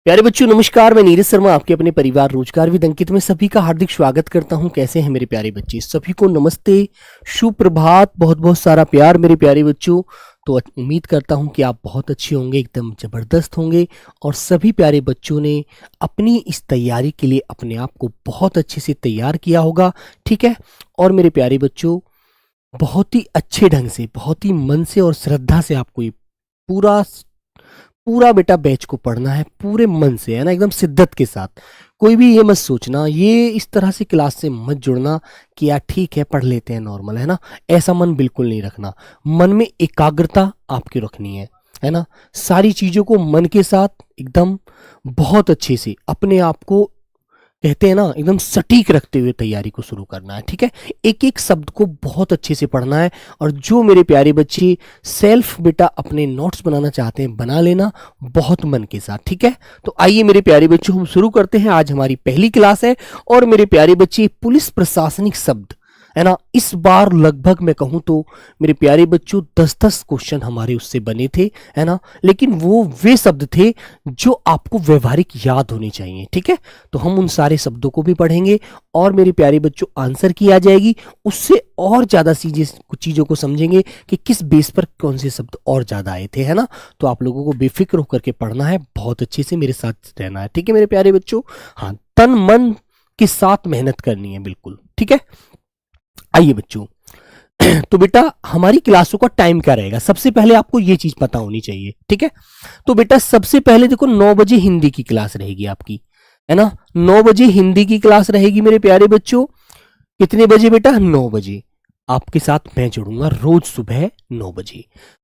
प्यारे बच्चों नमस्कार। मैं नीरज शर्मा आपके अपने परिवार रोजगार विद अंकित में सभी का हार्दिक स्वागत करता हूं। कैसे हैं मेरे प्यारे बच्चे? सभी को नमस्ते, सुप्रभात, बहुत बहुत सारा प्यार मेरे प्यारे बच्चों। तो उम्मीद करता हूं कि आप बहुत अच्छे होंगे, एकदम जबरदस्त होंगे और सभी प्यारे बच्चों ने अपनी इस तैयारी के लिए अपने आप को बहुत अच्छे से तैयार किया होगा। ठीक है। और मेरे प्यारे बच्चों बहुत ही अच्छे ढंग से, बहुत ही मन से और श्रद्धा से आपको ये पूरा पूरा बेटा बैच को पढ़ना है, पूरे मन से, है ना, एकदम शिद्दत के साथ। कोई भी ये मत सोचना, ये इस तरह से क्लास से मत जुड़ना कि यार ठीक है पढ़ लेते हैं नॉर्मल, है ना। ऐसा मन बिल्कुल नहीं रखना। मन में एकाग्रता आपकी रखनी है ना। सारी चीज़ों को मन के साथ एकदम बहुत अच्छे से अपने आप को, कहते हैं ना, एकदम सटीक रखते हुए तैयारी को शुरू करना है। ठीक है। एक एक शब्द को बहुत अच्छे से पढ़ना है। और जो मेरे प्यारे बच्चे सेल्फ बेटा अपने नोट्स बनाना चाहते हैं, बना लेना बहुत मन के साथ। ठीक है। तो आइए मेरे प्यारे बच्चों हम शुरू करते हैं। आज हमारी पहली क्लास है और मेरे प्यारे बच्चे पुलिस प्रशासनिक शब्द, है ना, इस बार लगभग मैं कहूं तो मेरे प्यारे बच्चों 10-10 क्वेश्चन हमारे उससे बने थे, है ना। लेकिन वो वे शब्द थे जो आपको व्यवहारिक याद होने चाहिए। ठीक है। तो हम उन सारे शब्दों को भी पढ़ेंगे और मेरे प्यारे बच्चों आंसर की आ जाएगी। उससे और ज्यादा चीजों को समझेंगे कि किस बेस पर कौन से शब्द और ज्यादा आए थे, है ना। तो आप लोगों को बेफिक्र होकर के पढ़ना है, बहुत अच्छे से मेरे साथ रहना है। ठीक है मेरे प्यारे बच्चों। हाँ, तन मन के साथ मेहनत करनी है बिल्कुल। ठीक है। आइए बच्चों तो बेटा हमारी क्लासों का टाइम क्या रहेगा, सबसे पहले आपको ये चीज पता होनी चाहिए। ठीक है। तो बेटा सबसे पहले देखो 9 बजे हिंदी की क्लास रहेगी आपकी, है ना। 9 बजे हिंदी की क्लास रहेगी मेरे प्यारे बच्चों। कितने बजे बेटा? 9 बजे आपके साथ मैं जुड़ूंगा रोज सुबह 9 बजे।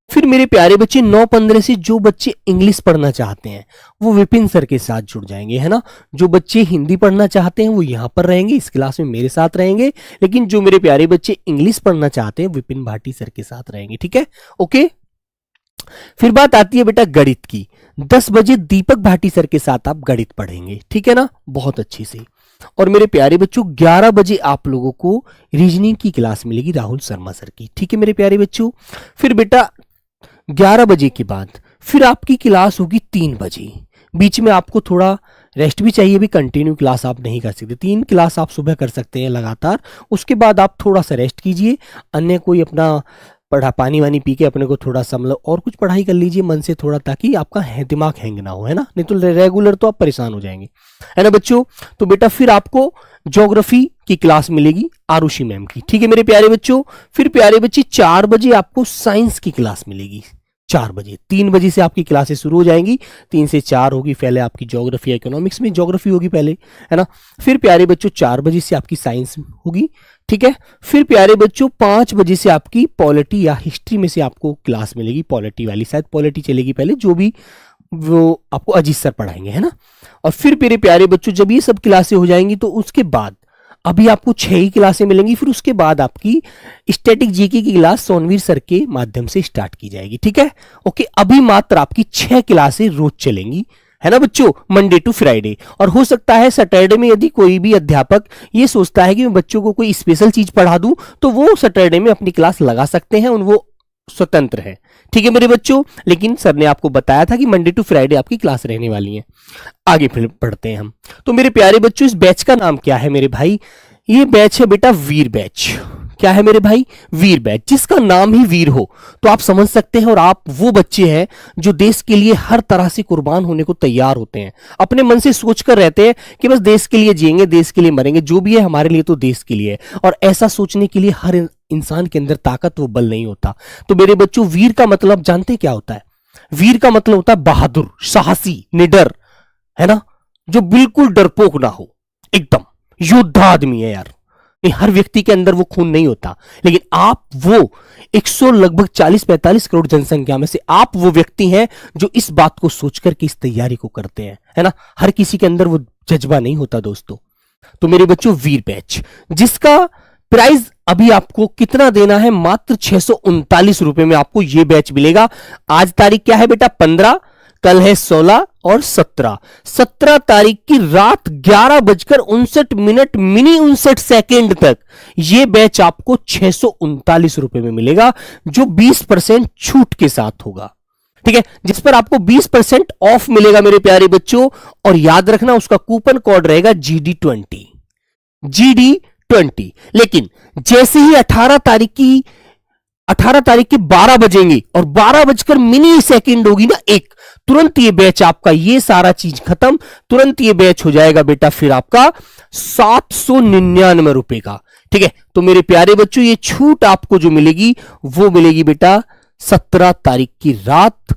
फिर मेरे प्यारे बच्चे 9:15 से जो बच्चे इंग्लिश पढ़ना चाहते हैं वो विपिन सर के साथ जुड़ जाएंगे, है ना। जो बच्चे हिंदी पढ़ना चाहते हैं वो यहां पर रहेंगे, इस क्लास में मेरे साथ रहेंगे। लेकिन जो मेरे प्यारे बच्चे इंग्लिश पढ़ना चाहते हैं विपिन भाटी सर के साथ रहेंगे। ठीक है। ओके। फिर बात आती है बेटा गणित की। 10 बजे दीपक भाटी सर के साथ आप गणित पढ़ेंगे। ठीक है ना, बहुत अच्छे से। और मेरे प्यारे बच्चों 11 बजे आप लोगों को रीजनिंग की क्लास मिलेगी राहुल शर्मा सर की। ठीक है मेरे प्यारे बच्चों। फिर बेटा 11 बजे के बाद फिर आपकी क्लास होगी 3 बजे। बीच में आपको थोड़ा रेस्ट भी चाहिए, भी कंटिन्यू क्लास आप नहीं कर सकते। 3 क्लास आप सुबह कर सकते हैं लगातार, उसके बाद आप थोड़ा सा रेस्ट कीजिए। अन्य कोई अपना पानी वानी पी के अपने को थोड़ा सा मतलब और कुछ पढ़ाई कर लीजिए मन से थोड़ा, ताकि आपका दिमाग हैंग ना हो, है ना। नहीं तो रेगुलर तो आप परेशान हो जाएंगे, है ना बच्चों। तो बेटा फिर आपको ज्योग्राफी की क्लास मिलेगी आरुषि मैम की। ठीक है मेरे प्यारे बच्चों। फिर प्यारे बच्चे 4 बजे आपको साइंस की क्लास मिलेगी। 4 बजे, 3 बजे से आपकी क्लासेस शुरू हो जाएंगी। 3 से 4 होगी पहले आपकी ज्योग्राफी, इकोनॉमिक्स में ज्योग्राफी होगी पहले, है ना। फिर प्यारे बच्चों 4 बजे से आपकी साइंस होगी। ठीक है। फिर प्यारे बच्चों 5 बजे से आपकी पॉलिटी या हिस्ट्री में से आपको क्लास मिलेगी, पॉलिटी वाली, शायद पॉलिटी चलेगी पहले, जो भी वो आपको अजीत सर पढ़ाएंगे, है ना। और फिर मेरे प्यारे बच्चों जब ये सब क्लासें हो जाएंगी तो उसके बाद अभी आपको 6 ही क्लासें मिलेंगी। फिर उसके बाद आपकी स्टैटिक जीके की क्लास सोनवीर सर के माध्यम से स्टार्ट की जाएगी। ठीक है। ओके। अभी मात्र आपकी 6 क्लासें रोज चलेंगी, है ना बच्चों, मंडे टू फ्राइडे। और हो सकता है सैटरडे में यदि कोई भी अध्यापक ये सोचता है कि मैं बच्चों को कोई स्पेशल चीज पढ़ा दूं तो वो सैटरडे में अपनी क्लास लगा सकते हैं, वो स्वतंत्र है। ठीक है मेरे बच्चों। लेकिन सर ने आपको बताया था कि मंडे टू फ्राइडे आपकी क्लास रहने वाली है। आगे फिर पढ़ते हैं हम। तो मेरे प्यारे बच्चों इस बैच का नाम क्या है मेरे भाई? ये बैच है बेटा वीर बैच। क्या है मेरे भाई? वीर बैच। जिसका नाम ही वीर हो तो आप समझ सकते हैं। और आप वो बच्चे हैं जो देश के लिए हर तरह से कुर्बान होने को तैयार होते हैं, अपने मन से सोचकर रहते हैं कि बस देश के लिए जिएंगे, देश के लिए मरेंगे, जो भी है हमारे लिए तो देश के लिए है। और ऐसा सोचने के लिए हर इंसान के अंदर ताकत व बल नहीं होता। तो मेरे बच्चों वीर का मतलब जानते हैं क्या होता है? वीर का मतलब होता है बहादुर, साहसी, निडर, है ना, जो बिल्कुल डरपोक ना हो, एकदम योद्धा आदमी है यार। नहीं, हर व्यक्ति के अंदर वो खून नहीं होता, लेकिन आप वो 100 लगभग 40-45 करोड़ जनसंख्या में से आप वो व्यक्ति हैं जो इस बात को सोचकर के इस तैयारी को करते हैं, है ना। हर किसी के अंदर वो जज्बा नहीं होता दोस्तों। तो मेरे बच्चों वीर बैच, जिसका प्राइस अभी आपको कितना देना है? मात्र 639 रुपए में आपको ये बैच मिलेगा। आज तारीख क्या है बेटा? 15, कल है 16 और 17 तारीख की रात 11:59 मिनी 59 तक यह बैच आपको 639 रुपए में मिलेगा, जो 20% छूट के साथ होगा। ठीक है, जिस पर आपको 20% ऑफ मिलेगा मेरे प्यारे बच्चों। और याद रखना उसका कूपन कोड रहेगा GD20, GD20। लेकिन जैसे ही 18 तारीख की 12 बजेंगे और 12 बजकर मिनी सेकंड होगी ना एक, तुरंत ये बैच आपका, ये सारा चीज खत्म, तुरंत ये बैच हो जाएगा बेटा फिर आपका 799 रुपए का। ठीक है, तो मेरे प्यारे बच्चों ये छूट आपको जो मिलेगी वो मिलेगी बेटा 17 तारीख की रात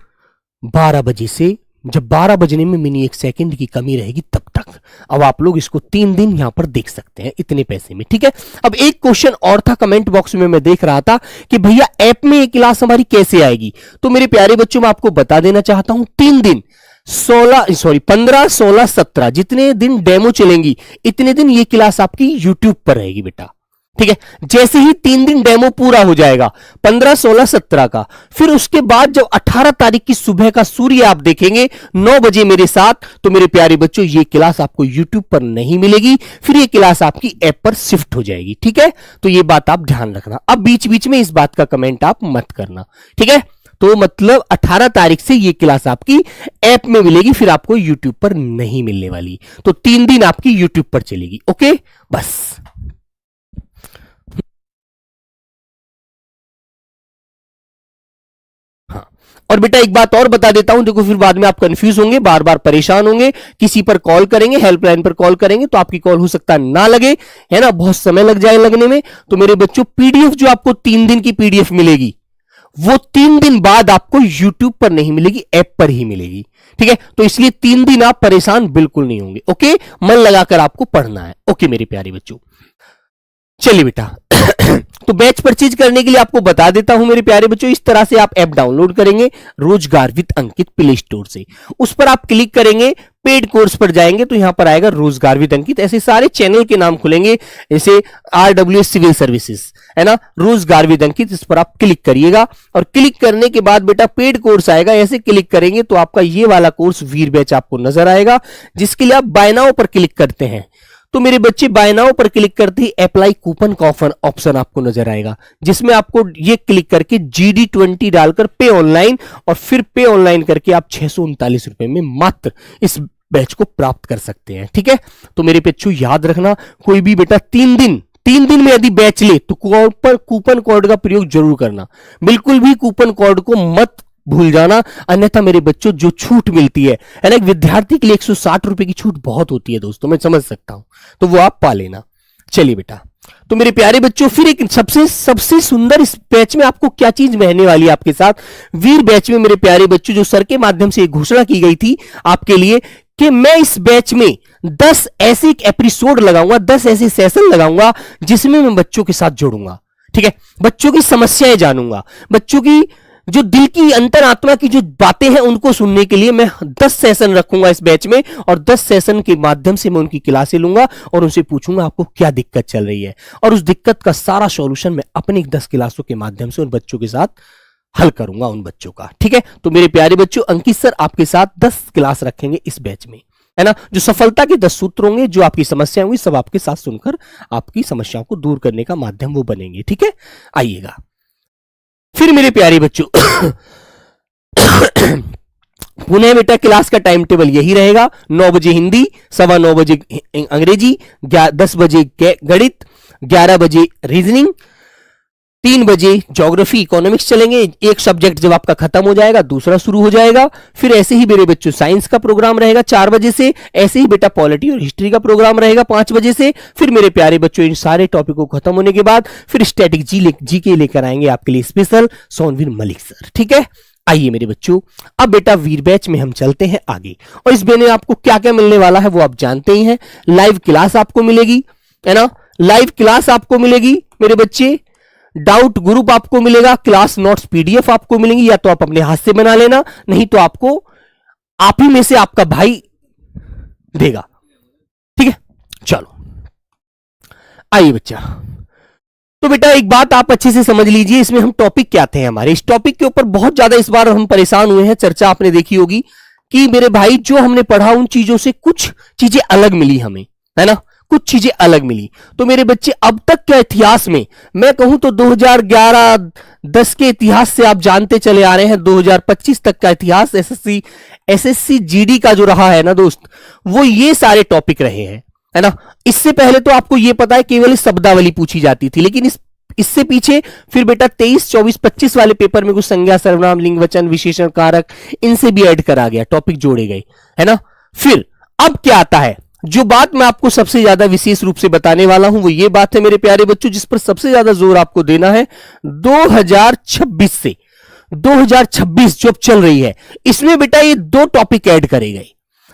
12 बजे से, जब 12 बजने में मिनी एक सेकंड की कमी रहेगी तब तक। अब आप लोग इसको 3 दिन यहां पर देख सकते हैं इतने पैसे में। ठीक है, अब एक क्वेश्चन और था कमेंट बॉक्स में, मैं देख रहा था कि भैया ऐप में ये क्लास हमारी कैसे आएगी। तो मेरे प्यारे बच्चों मैं आपको बता देना चाहता हूं, 3 दिन 15, 16, 17 जितने दिन डेमो चलेंगी इतने दिन ये क्लास आपकी यूट्यूब पर रहेगी बेटा। ठीक है, जैसे ही 3 दिन डेमो पूरा हो जाएगा 15, 16, 17 का, फिर उसके बाद जब 18 तारीख की सुबह का सूर्य आप देखेंगे 9 बजे मेरे साथ, तो मेरे प्यारे बच्चों ये क्लास आपको यूट्यूब पर नहीं मिलेगी, फिर ये क्लास आपकी ऐप पर शिफ्ट हो जाएगी। ठीक है, तो ये बात आप ध्यान रखना। अब बीच बीच में इस बात का कमेंट आप मत करना। ठीक है, तो मतलब 18 तारीख से ये क्लास आपकी ऐप में मिलेगी, फिर आपको यूट्यूब पर नहीं मिलने वाली। तो 3 दिन आपकी यूट्यूब पर चलेगी। ओके, बस। और बेटा एक बात और बता देता हूं, देखो फिर बाद में आप कंफ्यूज होंगे, बार बार परेशान होंगे, किसी पर कॉल करेंगे, हेल्पलाइन पर कॉल करेंगे तो आपकी कॉल हो सकता है ना लगे, है ना, बहुत समय लग जाए लगने में। तो मेरे बच्चों पीडीएफ जो आपको 3 दिन की पीडीएफ मिलेगी वो 3 दिन बाद आपको यूट्यूब पर नहीं मिलेगी, ऐप पर ही मिलेगी। ठीक है, तो इसलिए 3 दिन आप परेशान बिल्कुल नहीं होंगे। ओके, मन लगाकर आपको पढ़ना है। ओके मेरे प्यारे बच्चों, चलिए बेटा तो बैच परचेज करने के लिए आपको बता देता हूं मेरे प्यारे बच्चों, इस तरह से आप ऐप डाउनलोड करेंगे रोजगार विद अंकित प्ले स्टोर से, उस पर आप क्लिक करेंगे, पेड कोर्स पर जाएंगे तो यहां पर आएगा रोजगार विद अंकित, ऐसे सारे चैनल के नाम खुलेंगे, जैसे RWS सिविल सर्विसेज, है ना, रोजगार विद अंकित, इस पर आप क्लिक करिएगा। और क्लिक करने के बाद बेटा पेड कोर्स आएगा, ऐसे क्लिक करेंगे तो आपका ये वाला कोर्स वीर बैच आपको नजर आएगा, जिसके लिए आप बाय नाउ पर क्लिक करते हैं। तो मेरे बच्चे बाय नाउ पर क्लिक करते ही अप्लाई कूपन का ऑप्शन आपको नजर आएगा, जिसमें आपको ये क्लिक करके GD20 डालकर पे ऑनलाइन, और फिर पे ऑनलाइन करके आप 639 रुपए में मात्र इस बैच को प्राप्त कर सकते हैं। ठीक है, तो मेरे बच्चों याद रखना, कोई भी बेटा 3 दिन में यदि बैच ले तो कूपन कोड का प्रयोग जरूर करना, बिल्कुल भी कूपन कोड को मत भूल जाना, अन्यथा मेरे बच्चों जो छूट मिलती है ना, एक विद्यार्थी के लिए 160 रुपए की छूट बहुत होती है दोस्तों, मैं समझ सकता हूं, तो वो आप पा लेना। चलिए बेटा, तो मेरे प्यारे बच्चों फिर एक सबसे सुंदर इस बैच में आपको क्या चीज रहने वाली है आपके साथ, वीर बैच में मेरे प्यारे बच्चों, जो सर के माध्यम से घोषणा की गई थी आपके लिए कि मैं इस बैच में 10 ऐसे एपिसोड लगाऊंगा, 10 ऐसे सेशन लगाऊंगा जिसमें मैं बच्चों के साथ जुड़ूंगा। ठीक है, बच्चों की समस्याएं जानूंगा, बच्चों की जो दिल की अंतरात्मा की जो बातें हैं उनको सुनने के लिए मैं 10 सेशन रखूंगा इस बैच में, और 10 सेशन के माध्यम से मैं उनकी क्लासें लूंगा और उनसे पूछूंगा आपको क्या दिक्कत चल रही है, और उस दिक्कत का सारा सॉल्यूशन मैं अपनी 10 क्लासों के माध्यम से उन बच्चों के साथ हल करूंगा, उन बच्चों का। ठीक है, तो मेरे प्यारे बच्चों अंकित सर आपके साथ 10 क्लास रखेंगे इस बैच में, है ना, जो सफलता के 10 सूत्र होंगे, जो आपकी समस्या होंगी सब आपके साथ सुनकर आपकी समस्याओं को दूर करने का माध्यम वो बनेंगे। ठीक है, आइएगा फिर मेरे प्यारे बच्चों पुनः बेटा क्लास का टाइम टेबल यही रहेगा, 9 बजे हिंदी, 9:15 बजे अंग्रेजी, 10 बजे गणित, 11 बजे रीजनिंग, 3 बजे ज्योग्राफी इकोनॉमिक्स चलेंगे, एक सब्जेक्ट जब आपका खत्म हो जाएगा दूसरा शुरू हो जाएगा। फिर ऐसे ही मेरे बच्चों साइंस का प्रोग्राम रहेगा 4 बजे से, ऐसे ही बेटा पॉलिटी और हिस्ट्री का प्रोग्राम रहेगा 5 बजे से। फिर मेरे प्यारे बच्चों इन सारे टॉपिक को खत्म होने के बाद फिर स्टैटिक जी के लेकर आएंगे आपके लिए स्पेशल सोनवीर मलिक सर। ठीक है, आइए मेरे बच्चों अब बेटा वीर बैच में हम चलते हैं आगे, और इस में आपको क्या क्या मिलने वाला है वो आप जानते ही हैं। लाइव क्लास आपको मिलेगी, है ना, लाइव क्लास आपको मिलेगी मेरे बच्चे, डाउट ग्रुप आपको मिलेगा, क्लास नोट्स PDF आपको मिलेंगी, या तो आप अपने हाथ से बना लेना, नहीं तो आपको आप ही में से आपका भाई देगा। ठीक है, चलो आइए बच्चा, तो बेटा एक बात आप अच्छे से समझ लीजिए, इसमें हम टॉपिक क्या थे हमारे, इस टॉपिक के ऊपर बहुत ज्यादा इस बार हम परेशान हुए हैं, चर्चा आपने देखी होगी कि मेरे भाई जो हमने पढ़ा उन चीजों से कुछ चीजें अलग मिली हमें, है ना, कुछ चीजें अलग मिली। तो मेरे बच्चे अब तक के इतिहास में मैं कहूं तो 2011-10 के इतिहास से आप जानते चले आ रहे हैं, 2025 तक का इतिहास एसएससी जीडी का जो रहा है ना दोस्त, वो ये सारे टॉपिक रहे हैं, है ना। इससे पहले तो आपको ये पता है केवल शब्दावली पूछी जाती थी, लेकिन इससे पीछे फिर बेटा 23, 24, 25 वाले पेपर में कुछ संज्ञा, सर्वनाम, लिंग, वचन, विशेषण, कारक, इनसे भी ऐड करा गया, टॉपिक जोड़े गए, है ना। फिर अब क्या आता है, जो बात मैं आपको सबसे ज्यादा विशेष रूप से बताने वाला हूं वो ये बात है मेरे प्यारे बच्चों, जिस पर सबसे ज्यादा जोर आपको देना है। 2026 से 2026 जो अब चल रही है, इसमें बेटा ये 2 टॉपिक ऐड करे गए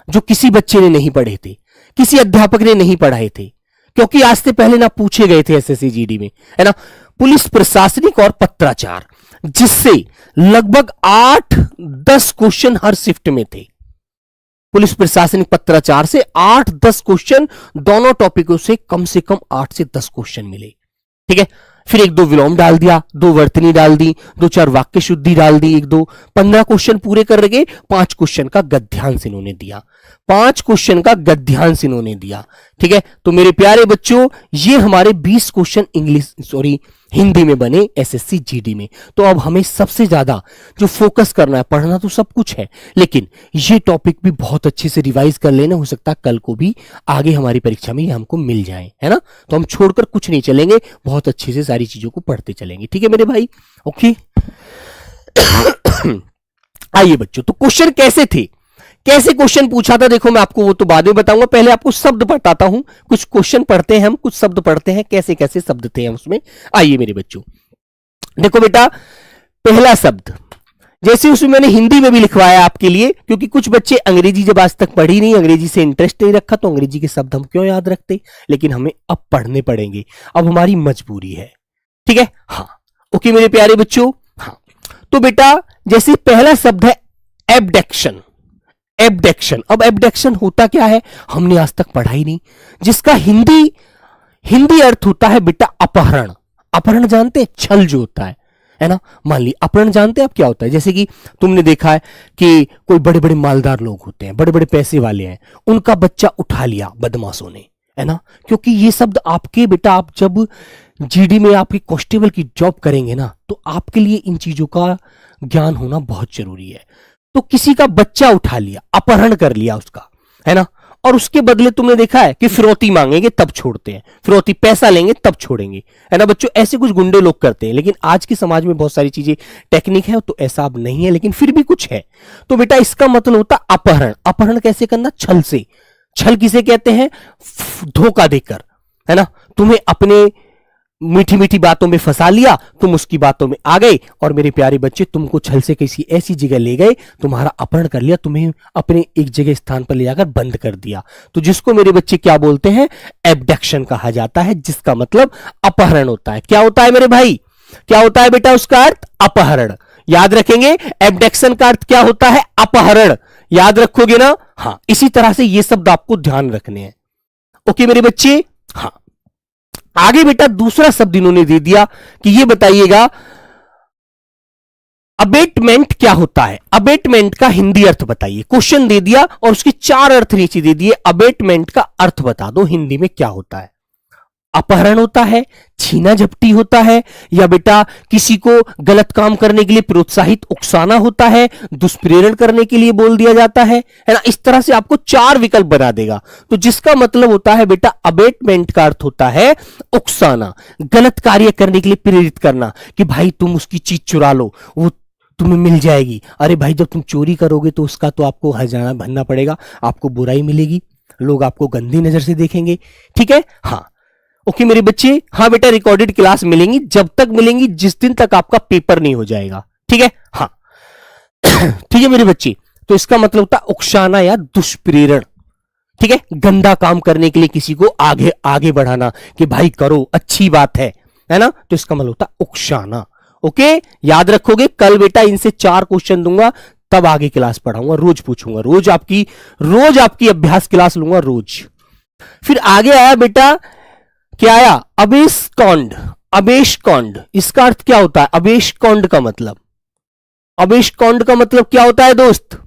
जो किसी बच्चे ने नहीं पढ़े थे, किसी अध्यापक ने नहीं पढ़ाए थे, क्योंकि आज से पहले ना पूछे गए थे एसएससी जीडी में, है ना। पुलिस प्रशासनिक और पत्राचार, जिससे लगभग 8-10 क्वेश्चन हर शिफ्ट में थे। पुलिस प्रशासनिक पत्राचार से 8-10 क्वेश्चन, दोनों टॉपिकों से कम 8 से 10 क्वेश्चन मिले, ठीक है। फिर 1-2 विलोम डाल दिया, 2 वर्तनी डाल दी, 2-4 वाक्य शुद्धि डाल दी, 1-2 15 क्वेश्चन पूरे कर गए। 5 क्वेश्चन का गद्यांश इन्होंने दिया, 5 क्वेश्चन का गद्यांश इन्होंने दिया, ठीक है। तो मेरे प्यारे बच्चों, ये हमारे 20 क्वेश्चन हिंदी में बने एसएससी जीडी में। तो अब हमें सबसे ज्यादा जो फोकस करना है, पढ़ना तो सब कुछ है, लेकिन ये टॉपिक भी बहुत अच्छे से रिवाइज कर लेना, हो सकता है कल को भी आगे हमारी परीक्षा में ये हमको मिल जाए, है ना। तो हम छोड़कर कुछ नहीं चलेंगे, बहुत अच्छे से सारी चीजों को पढ़ते चलेंगे, ठीक है मेरे भाई, ओके। आइए बच्चों, तो क्वेश्चन कैसे थे, कैसे क्वेश्चन पूछा था, देखो मैं आपको वो तो बाद में बताऊंगा, पहले आपको शब्द बताता हूं। कुछ क्वेश्चन पढ़ते हैं हम, कुछ शब्द पढ़ते हैं, कैसे कैसे शब्द थे हम उसमें। आइए मेरे बच्चों, देखो बेटा, पहला शब्द जैसे उसमें मैंने हिंदी में भी लिखवाया आपके लिए, क्योंकि कुछ बच्चे अंग्रेजी जब आज तक पढ़ी नहीं, अंग्रेजी से इंटरेस्ट नहीं रखा, तो अंग्रेजी के शब्द हम क्यों याद रखते, लेकिन हमें अब पढ़ने पड़ेंगे, अब हमारी मजबूरी है, ठीक है। हाँ, ओके मेरे प्यारे बच्चों। हाँ, तो बेटा जैसे पहला शब्द है एब्डक्शन। एब्डक्शन, अब एब्डक्शन होता क्या है, हमने आज तक पढ़ा ही नहीं, जिसका हिंदी अर्थ होता है बेटा अपहरण। अपहरण जानते हैं, छल जो होता है ना। मान ली अपहरण जानते हैं आप क्या होता है, जैसे कि तुमने देखा है कि कोई बड़े बड़े मालदार लोग होते हैं, बड़े बड़े पैसे वाले हैं, उनका बच्चा उठा लिया बदमाशों ने, है ना। क्योंकि ये शब्द आपके बेटा, आप जब जीडी में आपके कांस्टेबल की जॉब करेंगे ना, तो आपके लिए इन चीजों का ज्ञान होना बहुत जरूरी है। तो किसी का बच्चा उठा लिया, अपहरण कर लिया उसका, है ना, और उसके बदले तुमने देखा है कि फिरौती मांगेंगे तब छोड़ते हैं, फिरौती पैसा लेंगे तब छोड़ेंगे, है ना बच्चों। ऐसे कुछ गुंडे लोग करते हैं, लेकिन आज के समाज में बहुत सारी चीजें टेक्निक है, तो ऐसा अब नहीं है, लेकिन फिर भी कुछ है। तो बेटा इसका मतलब होता अपहरण। अपहरण कैसे करना, छल से। छल किसे कहते हैं, धोखा देकर, है ना। तुम्हें अपने मीठी मीठी बातों में फंसा लिया, तुम उसकी बातों में आ गए, और मेरे प्यारे बच्चे तुमको छल से किसी ऐसी जगह ले गए, तुम्हारा अपहरण कर लिया, तुम्हें अपने एक जगह स्थान पर ले जाकर बंद कर दिया। तो जिसको मेरे बच्चे क्या बोलते हैं, एब्डक्शन कहा जाता है, जिसका मतलब अपहरण होता है। क्या होता है मेरे भाई, क्या होता है बेटा उसका अर्थ, अपहरण। याद रखेंगे, एब्डक्शन का अर्थ क्या होता है, अपहरण। याद रखोगे ना। हाँ, इसी तरह से ये शब्द आपको ध्यान रखने हैं, ओके मेरे बच्चे। हाँ, आगे बेटा दूसरा शब्द इन्होंने दे दिया कि ये बताइएगा अबेटमेंट क्या होता है। अबेटमेंट का हिंदी अर्थ बताइए। क्वेश्चन दे दिया और उसके 4 अर्थ नीचे दे दिए, अबेटमेंट का अर्थ बता दो हिंदी में क्या होता है। अपहरण होता है, छीना झपटी होता है, या बेटा किसी को गलत काम करने के लिए प्रोत्साहित उकसाना होता है, दुष्प्रेरण करने के लिए बोल दिया जाता है ना। इस तरह से आपको 4 विकल्प बना देगा। तो जिसका मतलब होता है बेटा अबेटमेंट का अर्थ होता है उकसाना, गलत कार्य करने के लिए प्रेरित करना, कि भाई तुम उसकी चीज चुरा लो, वो तुम्हें मिल जाएगी। अरे भाई जब तुम चोरी करोगे तो उसका तो आपको हर्जाना भरना पड़ेगा, आपको बुराई मिलेगी, लोग आपको गंदी नजर से देखेंगे, ठीक है। हाँ, ओके मेरे बच्चे। हाँ बेटा, रिकॉर्डेड क्लास मिलेंगी, जब तक मिलेंगी जिस दिन तक आपका पेपर नहीं हो जाएगा, ठीक है। हाँ ठीक है मेरे बच्चे। तो इसका मतलब होता है उकसाना या दुष्प्रेरण, ठीक है, गंदा काम करने के लिए किसी को आगे आगे बढ़ाना कि भाई करो, अच्छी बात है ना। तो इसका मतलब होता है उकसाना, ओके। याद रखोगे, कल बेटा इनसे 4 क्वेश्चन दूंगा, तब आगे क्लास पढ़ाऊंगा, रोज पूछूंगा, रोज आपकी अभ्यास क्लास लूंगा रोज। फिर आगे आया बेटा, क्या आया, अबेशकॉन्ड। अबेशकॉन्ड, इसका अर्थ क्या होता है, अबेशकॉन्ड का मतलब, अबेशकॉन्ड का मतलब क्या होता है दोस्त,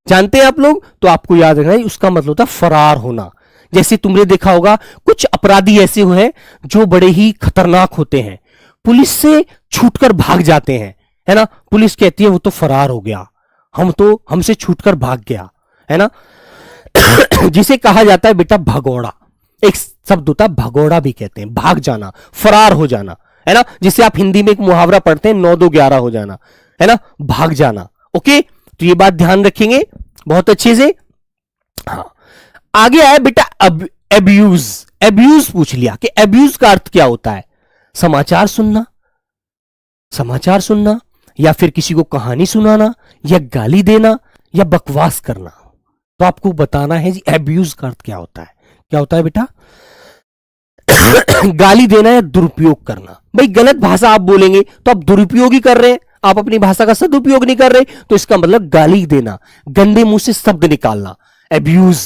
जानते हैं आप लोग? तो आपको याद रखना है, उसका मतलब होता है फरार होना, जैसे तुमने देखा होगा कुछ अपराधी ऐसे हैं जो बड़े ही खतरनाक होते हैं, पुलिस से छूटकर भाग जाते हैं, है ना। पुलिस कहती है वो तो फरार हो गया, हमसे छूटकर भाग गया, है ना। जिसे कहा जाता है बेटा भगोड़ा, एक शब्द होता है भगोड़ा भी कहते हैं, भाग जाना, फरार हो जाना, है ना। जिसे आप हिंदी में एक मुहावरा पढ़ते हैं 9 2 11 हो जाना, है ना, भाग जाना। ओके, तो ये बात ध्यान रखेंगे बहुत अच्छे से। हाँ, आगे आया बेटा एब्यूज। एब्यूज पूछ लिया कि एब्यूज का अर्थ क्या होता है। समाचार सुनना, समाचार सुनना, या फिर किसी को कहानी सुनाना, या गाली देना, या बकवास करना। तो आपको बताना है जी एब्यूज का अर्थ क्या होता है। क्या होता है बेटा? गाली देना या दुरुपयोग करना। भाई गलत भाषा आप बोलेंगे तो आप दुरुपयोग ही कर रहे हैं, आप अपनी भाषा का सदुपयोग नहीं कर रहे, तो इसका मतलब गाली देना, गंदे मुंह से शब्द निकालना, एब्यूज।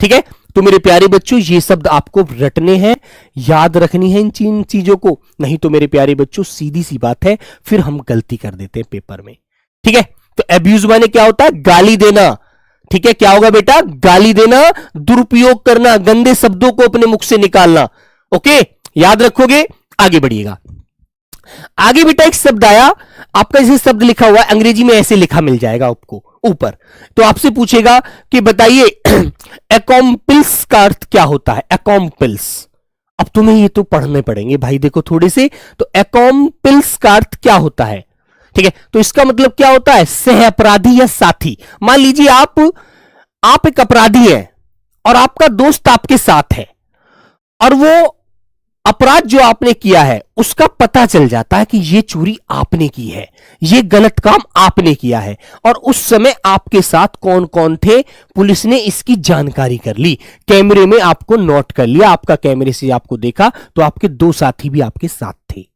ठीक है, तो मेरे प्यारे बच्चों ये शब्द आपको रटने हैं, याद रखनी है इन चीजों को, नहीं तो मेरे प्यारे बच्चों सीधी सी बात है फिर हम गलती कर देते हैं पेपर में। ठीक है, तो एब्यूज माने क्या होता है? गाली देना। ठीक है, क्या होगा बेटा? गाली देना, दुरुपयोग करना, गंदे शब्दों को अपने मुख से निकालना। ओके, याद रखोगे, आगे बढ़िएगा। आगे बेटा एक शब्द आया आपका, इसे शब्द लिखा हुआ है अंग्रेजी में, ऐसे लिखा मिल जाएगा आपको ऊपर। तो आपसे पूछेगा कि बताइए एकॉम्पिल्स का अर्थ क्या होता है। एकॉम्पिल्स, अब तुम्हें ये तो पढ़ने पड़ेंगे भाई, देखो थोड़े से। तो एकॉम्पिल्स का अर्थ क्या होता है? ठीक है, तो इसका मतलब क्या होता है? सह अपराधी या साथी। मान लीजिए आप एक अपराधी हैं और आपका दोस्त आपके साथ है, और वो अपराध जो आपने किया है उसका पता चल जाता है कि ये चोरी आपने की है, ये गलत काम आपने किया है, और उस समय आपके साथ कौन कौन थे, पुलिस ने इसकी जानकारी कर ली, कैमरे में आपको नोट कर लिया, आपका कैमरे से आपको देखा तो आपके 2 साथी भी आपके साथ थे।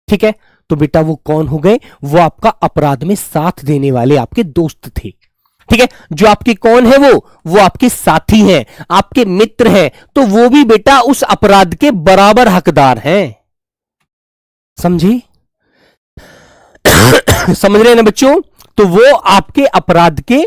ठीक है, तो बेटा वो कौन हो गए? वो आपका अपराध में साथ देने वाले आपके दोस्त थे। ठीक है, जो आपके कौन है वो आपके साथी हैं, आपके मित्र हैं, तो वो भी बेटा उस अपराध के बराबर हकदार हैं। समझे? समझ रहे हैं ना बच्चों? तो वो आपके अपराध के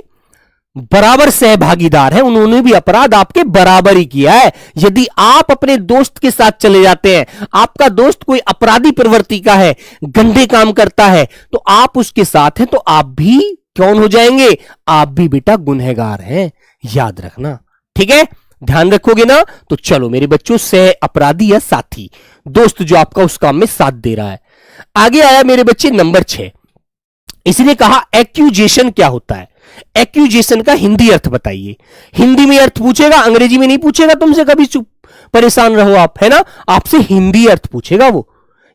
बराबर सहभागीदार हैं, उन्होंने भी अपराध आपके बराबर ही किया है। यदि आप अपने दोस्त के साथ चले जाते हैं, आपका दोस्त कोई अपराधी प्रवृत्ति का है, गंदे काम करता है, तो आप उसके साथ हैं, तो आप भी कौन हो जाएंगे? आप भी बेटा गुनहगार हैं, याद रखना। ठीक है, ध्यान रखोगे ना? तो चलो मेरे बच्चों, सह अपराधी या साथी, दोस्त जो आपका उस काम में साथ दे रहा है। आगे आया मेरे बच्चे नंबर 6। इसने कहा एक्यूजेशन क्या होता है। एक्यूजेशन का हिंदी अर्थ बताइए। हिंदी में अर्थ पूछेगा, अंग्रेजी में नहीं पूछेगा तुमसे, कभी चुप परेशान रहो आप, है ना। आपसे हिंदी अर्थ पूछेगा वो,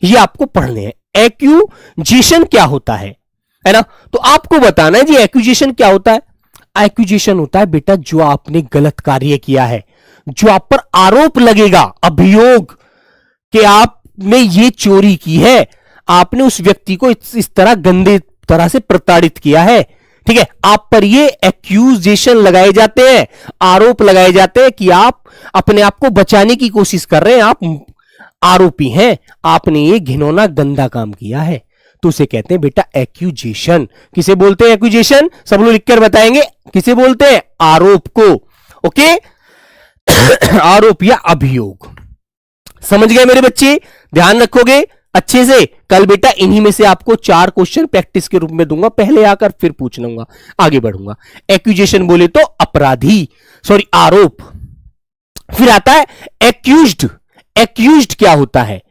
ये आपको पढ़ने हैं। एक्यूजेशन क्या होता है ना, तो आपको बताना है जी एक्यूजेशन क्या होता है। एक्यूजेशन होता है बेटा जो आपने गलत कार्य किया है, जो आप पर आरोप लगेगा, अभियोग कि आपने ये चोरी की है, आपने उस व्यक्ति को इस तरह गंदे तरह से प्रताड़ित किया है। ठीक है, आप पर ये एक्यूजेशन लगाए जाते हैं, आरोप लगाए जाते हैं कि आप अपने आप को बचाने की कोशिश कर रहे हैं, आप आरोपी हैं, आपने ये घिनौना गंदा काम किया है, तो उसे कहते हैं बेटा एक्यूजेशन। किसे बोलते हैं एक्यूजेशन? सब लोग लिखकर बताएंगे किसे बोलते हैं? आरोप को। ओके, आरोप या अभियोग। समझ गए मेरे बच्चे? ध्यान रखोगे अच्छे से। कल बेटा इन्हीं में से आपको 4 क्वेश्चन प्रैक्टिस के रूप में दूंगा, पहले आकर फिर पूछ लूंगा, आगे बढ़ूंगा। एक्यूजेशन बोले तो अपराधी, सॉरी आरोप। फिर आता है एक्यूज्ड। एक्यूज्ड क्या होता है?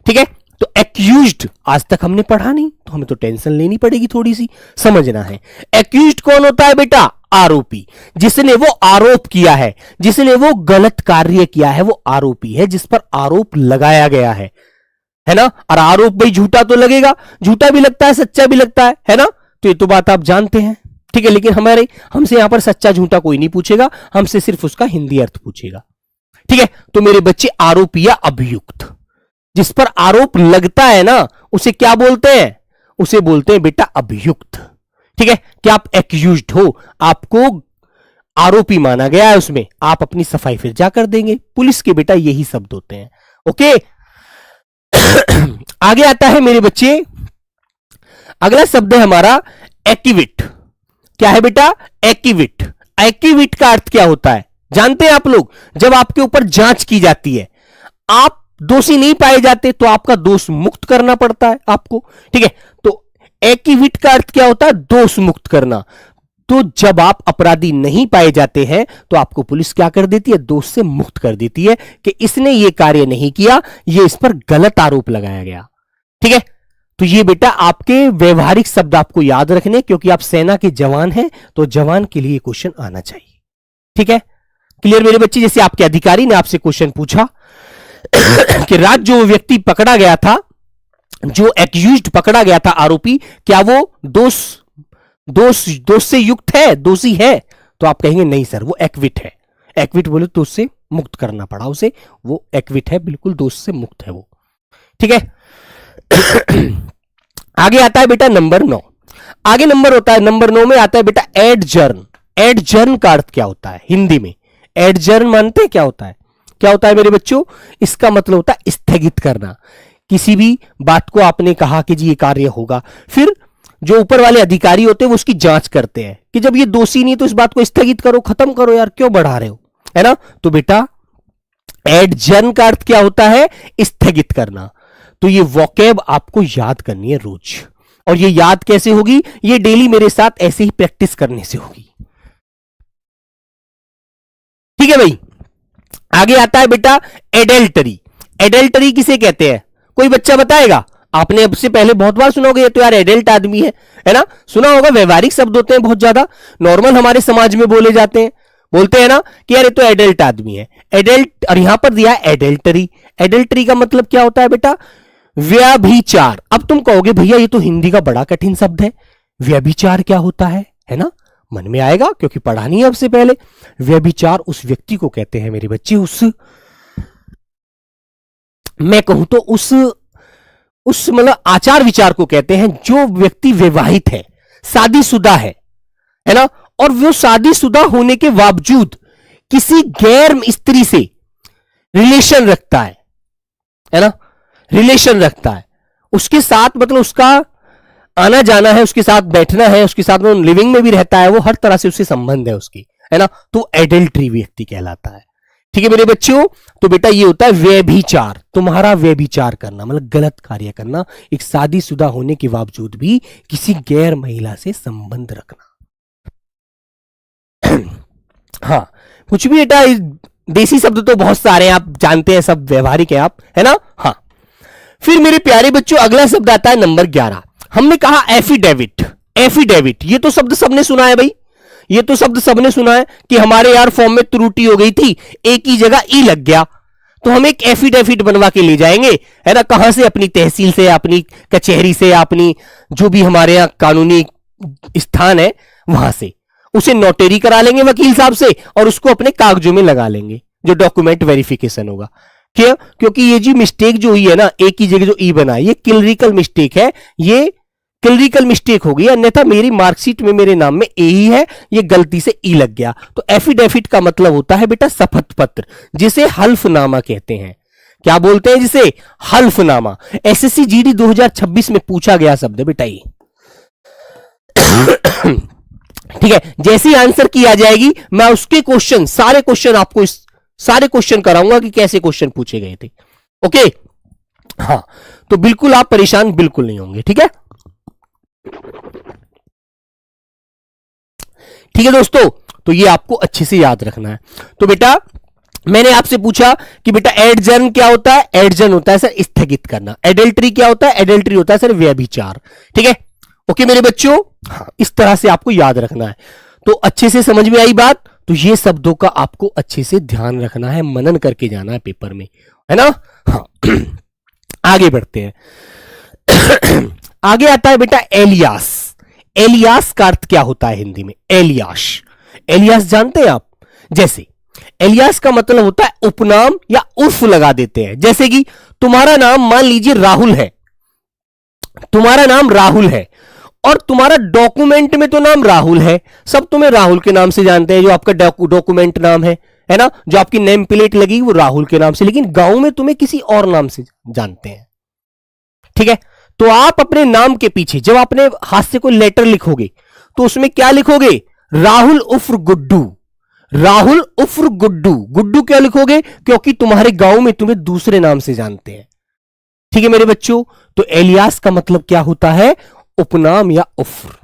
ठीक है, तो एक्यूज्ड आज तक हमने पढ़ा नहीं, तो हमें तो टेंशन लेनी पड़ेगी, थोड़ी सी समझना है। एक्यूज्ड कौन होता है बेटा? आरोपी, जिसने वो आरोप किया है, जिसने वो गलत कार्य किया है, वो आरोपी है, जिस पर आरोप लगाया गया है ना। और आरोप भाई झूठा तो लगेगा, झूठा भी लगता है, सच्चा भी लगता है ना। तो ये तो बात आप जानते हैं। ठीक है, लेकिन हमसे यहां पर सच्चा झूठा कोई नहीं पूछेगा, हमसे सिर्फ उसका हिंदी अर्थ पूछेगा। ठीक है, तो मेरे बच्चे आरोपी या अभियुक्त, जिस पर आरोप लगता है ना, उसे क्या बोलते हैं? उसे बोलते हैं बेटा अभियुक्त। ठीक है, क्या आप एक्यूज्ड हो, आपको आरोपी माना गया है, उसमें आप अपनी सफाई फिर जाकर देंगे। पुलिस के बेटा यही शब्द होते हैं। ओके, आगे आता है मेरे बच्चे, अगला शब्द है हमारा एक्टिविट। क्या है बेटा? एक्टिविट। एक्टिविट का अर्थ क्या होता है? जानते हैं आप लोग, जब आपके ऊपर जांच की जाती है, आप दोषी नहीं पाए जाते तो आपका दोष मुक्त करना पड़ता है आपको, ठीक है। तो एक्विट का अर्थ क्या होता है? दोष मुक्त करना। तो जब आप अपराधी नहीं पाए जाते हैं तो आपको पुलिस क्या कर देती है? दोष से मुक्त कर देती है कि इसने ये कार्य नहीं किया, ये इस पर गलत आरोप लगाया गया, ठीक है। तो ये बेटा आपके व्यवहारिक शब्द आपको याद रखने, क्योंकि आप सेना के जवान हैं तो जवान के लिए क्वेश्चन आना चाहिए, ठीक है। क्लियर मेरे बच्चे? जैसे आपके अधिकारी ने आपसे क्वेश्चन पूछा कि रात जो व्यक्ति पकड़ा गया था, जो एक्यूज्ड पकड़ा गया था, आरोपी, क्या वो दोष से युक्त है, दोषी है? तो आप कहेंगे नहीं सर, वो एक्विट है। एक्विट बोले तो उससे मुक्त करना पड़ा उसे, वो एक्विट है, बिल्कुल दोष से मुक्त है वो, ठीक है। आगे आता है बेटा नंबर 9। आगे नंबर होता है, नंबर 9 में आता है बेटा एडजर्न। एडजर्न का अर्थ क्या होता है हिंदी में? एडजर्न मानते हैं क्या होता है? क्या होता है मेरे बच्चों? इसका मतलब होता है स्थगित करना। किसी भी बात को आपने कहा कि जी ये कार्य होगा, फिर जो ऊपर वाले अधिकारी होते हैं वो उसकी जांच करते हैं कि जब ये दोषी नहीं तो इस बात को स्थगित करो, खत्म करो यार, क्यों बढ़ा रहे हो, है ना। तो बेटा एडजर्न का अर्थ क्या होता है? स्थगित करना। तो ये वोकैब आपको याद करनी है रोज, और ये याद कैसे होगी? ये डेली मेरे साथ ऐसे ही प्रैक्टिस करने से होगी, ठीक है भाई। आगे आता है बेटा एडल्टरी। एडल्टरी किसे कहते हैं? कोई बच्चा बताएगा? आपने अब से पहले बहुत बार सुना होगा ये तो यार एडल्ट आदमी है ना, सुना होगा। व्यवहारिक शब्द होते हैं बहुत ज्यादा, नॉर्मल हमारे समाज में बोले जाते हैं, बोलते हैं ना कि यार ये तो एडल्ट आदमी है, एडल्ट। और यहां पर दिया है एडल्टरी। एडल्टरी का मतलब क्या होता है बेटा? व्यभिचार। अब तुम कहोगे भैया ये तो हिंदी का बड़ा कठिन शब्द है, व्यभिचार क्या होता है ना। मन में आएगा क्योंकि पढ़ा नहीं है अब से पहले। व्यभिचार उस व्यक्ति को कहते हैं मेरे बच्चे, मैं कहूं तो उस मतलब आचार विचार को कहते हैं जो व्यक्ति विवाहित है, शादीशुदा है ना, और वो शादीशुदा होने के बावजूद किसी गैर स्त्री से रिलेशन रखता है ना, रिलेशन रखता है उसके साथ, मतलब उसका आना जाना है, उसके साथ बैठना है, उसके साथ में लिविंग में भी रहता है, वो हर तरह से उससे संबंध है उसकी, है ना। तो एडल्ट्री व्यक्ति कहलाता है, ठीक है मेरे बच्चों। तो बेटा ये होता है व्यभिचार, तुम्हारा व्यभिचार करना मतलब गलत कार्य करना, एक शादीशुदा होने के बावजूद भी किसी गैर महिला से संबंध रखना। हाँ, कुछ भी बेटा, देसी शब्द तो बहुत सारे हैं, आप जानते हैं, सब व्यवहारिक है आप, है ना। हाँ, फिर मेरे प्यारे बच्चों अगला शब्द आता है नंबर 11। हमने कहा एफिडेविट। एफिडेविट ये तो शब्द सबने सुना है भाई, ये तो शब्द सबने सुना है कि हमारे यार फॉर्म में त्रुटि हो गई थी, एक ही जगह ई लग गया, तो हम एक एफिडेविट बनवा के ले जाएंगे, है ना। कहां से? अपनी तहसील से, अपनी कचहरी से, अपनी जो भी हमारे यहाँ कानूनी स्थान है वहां से, उसे नोटरी करा लेंगे वकील साहब से और उसको अपने कागजों में लगा लेंगे, जो डॉक्यूमेंट वेरिफिकेशन होगा। क्यों? क्योंकि ये जी मिस्टेक जो हुई है ना, एक ही जगह जो ई बना है, ये क्लरिकल मिस्टेक है, ये क्लरिकल मिस्टेक हो गई, अन्यथा मेरी मार्कशीट में मेरे नाम में ए ही है, ये गलती से ई लग गया। तो एफिडेविट का मतलब होता है बेटा शपथ पत्र, जिसे हल्फनामा कहते हैं। क्या बोलते हैं जिसे? हल्फनामा। एसएससी जीडी 2026 में पूछा गया शब्द है बेटा ये। ठीक है, जैसे ही आंसर की आ जाएगी मैं उसके क्वेश्चन, सारे क्वेश्चन आपको सारे क्वेश्चन कराऊंगा कि कैसे क्वेश्चन पूछे गए थे। ओके, हाँ, तो बिल्कुल आप परेशान बिल्कुल नहीं होंगे, ठीक है। ठीक है दोस्तों, तो ये आपको अच्छे से याद रखना है। तो बेटा मैंने आपसे पूछा कि बेटा एडजर्न क्या होता है? एडजर्न होता है सर स्थगित करना। एडल्ट्री क्या होता है? एडल्ट्री होता है सर व्यभिचार, ठीक है। ओके मेरे बच्चों, हाँ, इस तरह से आपको याद रखना है। तो अच्छे से समझ में आई बात? तो ये शब्दों का आपको अच्छे से ध्यान रखना है, मनन करके जाना है पेपर में, है ना। हाँ, आगे बढ़ते हैं। आगे आता है बेटा एलियास। एलियास का अर्थ क्या होता है हिंदी में? एलियास। एलियास जानते हैं आप? जैसे एलियास का मतलब होता है उपनाम या उर्फ लगा देते हैं। जैसे कि तुम्हारा नाम मान लीजिए राहुल है, तुम्हारा नाम राहुल है और तुम्हारा डॉक्यूमेंट में तो नाम राहुल है, सब तुम्हें राहुल के नाम से जानते हैं, जो आपका डॉक्यूमेंट नाम है ना, जो आपकी नेम प्लेट लगी वो राहुल के नाम से, लेकिन गांव में तुम्हें किसी और नाम से जानते हैं, ठीक है। तो आप अपने नाम के पीछे जब अपने हाथ से कोई लेटर लिखोगे तो उसमें क्या लिखोगे? राहुल उर्फ गुड्डू, राहुल उर्फ गुड्डू। गुड्डू क्या लिखोगे? क्योंकि तुम्हारे गांव में तुम्हें दूसरे नाम से जानते हैं। ठीक है मेरे बच्चों, तो एलियास का मतलब क्या होता है? उपनाम या उर्फ।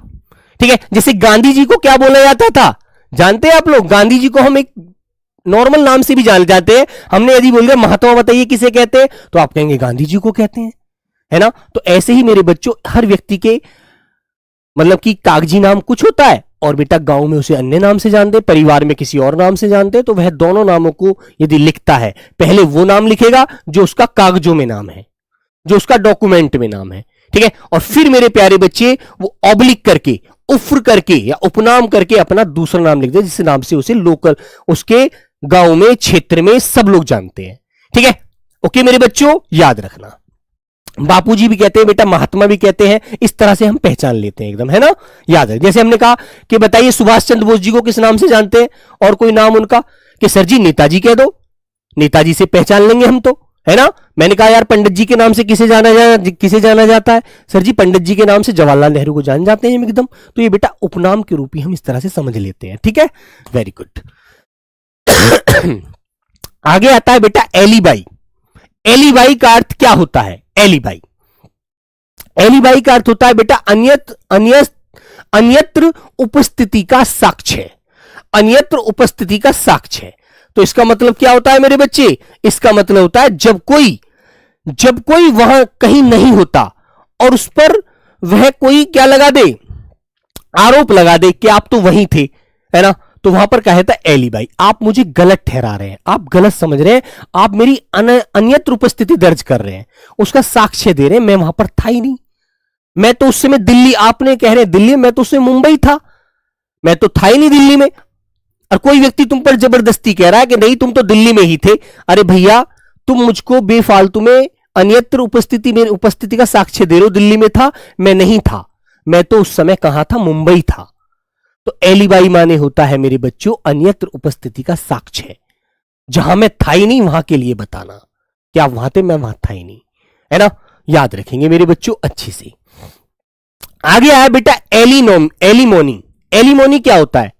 ठीक है, जैसे गांधी जी को क्या बोला जाता था, जानते हैं आप लोग? गांधी जी को हम एक नॉर्मल नाम से भी जान जाते हैं। हमने यदि बोल दिया महात्मा बताइए किसे कहते हैं, तो आप कहेंगे गांधी जी को कहते हैं, है ना? तो ऐसे ही मेरे बच्चों हर व्यक्ति के मतलब कि कागजी नाम कुछ होता है और बेटा गांव में उसे अन्य नाम से जानते, परिवार में किसी और नाम से जानते, तो वह दोनों नामों को यदि लिखता है, पहले वो नाम लिखेगा जो उसका कागजों में नाम है, जो उसका डॉक्यूमेंट में नाम है। ठीक है, और फिर मेरे प्यारे बच्चे वो ऑब्लिक करके, उफ्र करके या उपनाम करके अपना दूसरा नाम लिख दे, जिस नाम से उसे लोकल उसके गांव में, क्षेत्र में सब लोग जानते हैं। ठीक है, ओके मेरे बच्चों, याद रखना। बापूजी भी कहते हैं बेटा, महात्मा भी कहते हैं, इस तरह से हम पहचान लेते हैं एकदम, है ना? याद है, जैसे हमने कहा कि बताइए सुभाष चंद्र बोस जी को किस नाम से जानते हैं, और कोई नाम उनका, कि सर जी नेताजी कह दो, नेताजी से पहचान लेंगे हम तो, है ना? मैंने कहा यार पंडित जी के नाम से किसे जाना जाता है, सर जी पंडित जी के नाम से जवाहरलाल नेहरू को जान जाते हैं एकदम। तो ये बेटा उपनाम के रूप ही हम इस तरह से समझ लेते हैं। ठीक है, वेरी गुड। आगे आता है बेटा एलीबाई। एलीबाई का अर्थ क्या होता है? एलीबाई, एलीबाई का अर्थ होता है बेटा अन्यत्र उपस्थिति का साक्ष्य। अन्यत्र उपस्थिति का साक्ष्य, तो इसका मतलब क्या होता है मेरे बच्चे? इसका मतलब होता है जब कोई वहां कहीं नहीं होता और उस पर वह कोई क्या लगा दे, आरोप लगा दे कि आप तो वहीं थे, है ना? तो वहां पर कहा था एलीबाई, आप मुझे गलत ठहरा रहे हैं, आप गलत समझ रहे हैं, आप मेरी अन्यत्र उपस्थिति दर्ज कर रहे हैं, उसका साक्ष्य दे रहे हैं, मैं वहां पर था ही नहीं, मैं तो उस समय दिल्ली, आपने कह रहे दिल्ली, मैं तो उस समय मुंबई था, मैं तो था ही नहीं दिल्ली में। और कोई व्यक्ति तुम पर जबरदस्ती कह रहा है कि नहीं तुम तो दिल्ली में ही थे। अरे भैया, तुम मुझको बेफालतू में अन्यत्र उपस्थिति का साक्ष्य दे रहे हो, दिल्ली में था, मैं नहीं था, मैं तो उस समय कहां था? मुंबई था। तो एलीबाई माने होता है मेरे बच्चों अन्यत्र उपस्थिति का साक्ष्य, जहां मैं था ही नहीं वहां के लिए बताना कि आप वहां थे, मैं वहां था ही नहीं, है ना? याद रखेंगे मेरे बच्चों अच्छे से। आगे आया बेटा एलिमोनी। एलिमोनी क्या होता है?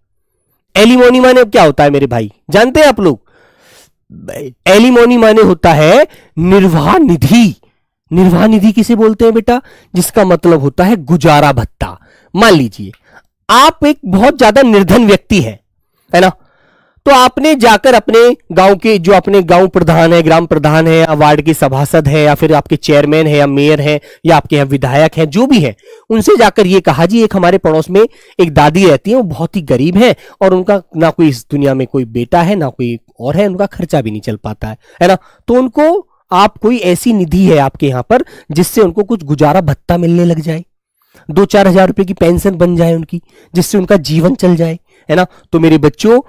एलिमोनी माने क्या होता है मेरे भाई, जानते हैं आप लोग? एलिमोनी माने होता है निर्वाह निधि। निर्वाह निधि किसे बोलते हैं बेटा? जिसका मतलब होता है गुजारा भत्ता। मान लीजिए आप एक बहुत ज्यादा निर्धन व्यक्ति है ना? तो आपने जाकर अपने गांव के, जो अपने गांव प्रधान है, ग्राम प्रधान है, या वार्ड के सभासद है, या फिर आपके चेयरमैन है, या मेयर है, या आपके यहाँ विधायक है, जो भी है, उनसे जाकर ये कहा जी एक हमारे पड़ोस में एक दादी रहती है, वो बहुत ही गरीब है और उनका ना कोई इस दुनिया में कोई बेटा है ना कोई और है, उनका खर्चा भी नहीं चल पाता है ना? तो उनको आप कोई ऐसी निधि है आपके यहाँ पर जिससे उनको कुछ गुजारा भत्ता मिलने लग जाए, 2-4 हजार रुपए की पेंशन बन जाए उनकी, जिससे उनका जीवन चल जाए, है ना? तो मेरे बच्चों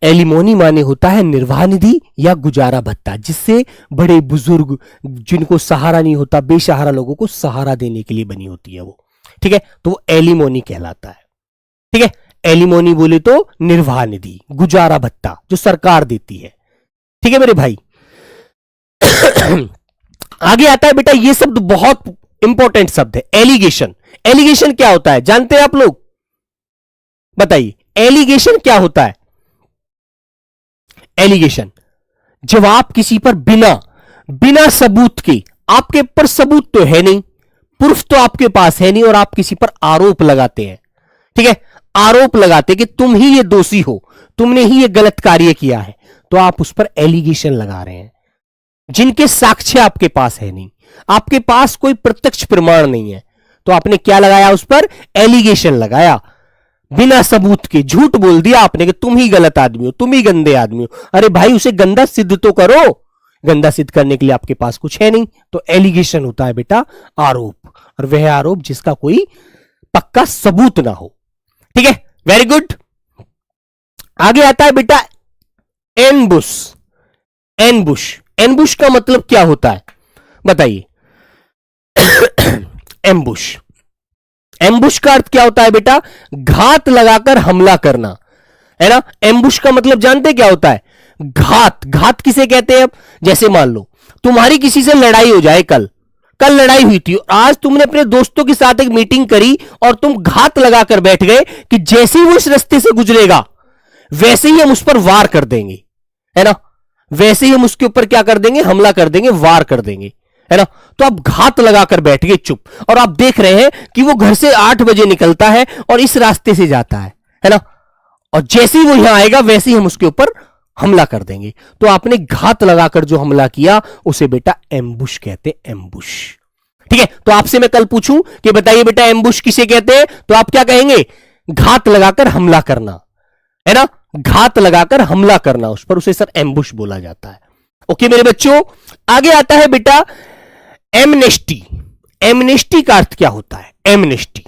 एलिमोनी माने होता है निर्वाह निधि या गुजारा भत्ता, जिससे बड़े बुजुर्ग जिनको सहारा नहीं होता, बेसहारा लोगों को सहारा देने के लिए बनी होती है वो। ठीक है, तो वो एलिमोनी कहलाता है। ठीक है, एलिमोनी बोले तो निर्वाह निधि, गुजारा भत्ता जो सरकार देती है। ठीक है मेरे भाई। आगे आता है बेटा, ये शब्द बहुत इंपॉर्टेंट शब्द है, एलिगेशन। एलिगेशन क्या होता है जानते हैं आप लोग? बताइए एलिगेशन क्या होता है? एलिगेशन, जब आप किसी पर बिना सबूत के, आपके पर सबूत तो है नहीं, प्रूफ तो आपके पास है नहीं, और आप किसी पर आरोप लगाते हैं। ठीक है, आरोप लगाते कि तुम ही ये दोषी हो, तुमने ही ये गलत कार्य किया है, तो आप उस पर एलिगेशन लगा रहे हैं, जिनके साक्ष्य आपके पास है नहीं, आपके पास कोई प्रत्यक्ष प्रमाण नहीं है, तो आपने क्या लगाया? उस पर एलिगेशन लगाया, बिना सबूत के झूठ बोल दिया आपने कि तुम ही गलत आदमी हो, तुम ही गंदे आदमी हो। अरे भाई उसे गंदा सिद्ध तो करो, गंदा सिद्ध करने के लिए आपके पास कुछ है नहीं, तो एलिगेशन होता है बेटा आरोप, और वह आरोप जिसका कोई पक्का सबूत ना हो। ठीक है, वेरी गुड। आगे आता है बेटा एनबुश। एनबुश, एनबुश का मतलब क्या होता है बताइए? एम्बुश, एम्बुश का अर्थ क्या होता है बेटा? घात लगाकर हमला करना, है ना? एम्बुश का मतलब जानते क्या होता है? घात। घात किसे कहते हैं? अब जैसे मान लो तुम्हारी किसी से लड़ाई हो जाए, कल लड़ाई हुई थी, आज तुमने अपने दोस्तों के साथ एक मीटिंग करी और तुम घात लगाकर बैठ गए कि जैसे ही वो इस रास्ते से गुजरेगा वैसे ही हम उस पर वार कर देंगे, है ना, वैसे ही हम उसके ऊपर क्या कर देंगे, हमला कर देंगे, वार कर देंगे, है ना। तो आप घात लगाकर बैठ गए चुप, और आप देख रहे हैं कि वो घर से 8 बजे निकलता है और इस रास्ते से जाता है ना, और जैसे ही वो यहां आएगा वैसे ही हम उसके ऊपर हमला कर देंगे। तो आपने घात लगाकर जो हमला किया उसे बेटा एम्बुश कहते, एम्बुश। ठीक है, तो आपसे मैं कल पूछूं कि बताइए बेटा एम्बुश किसे कहते हैं, तो आप क्या कहेंगे, घात लगाकर हमला करना, है ना, घात लगाकर हमला करना उस पर, उसे सर एम्बुश बोला जाता है। ओके मेरे बच्चों, आगे आता है बेटा एमनेस्टी। एमनेस्टी का अर्थ क्या होता है, एमनेस्टी,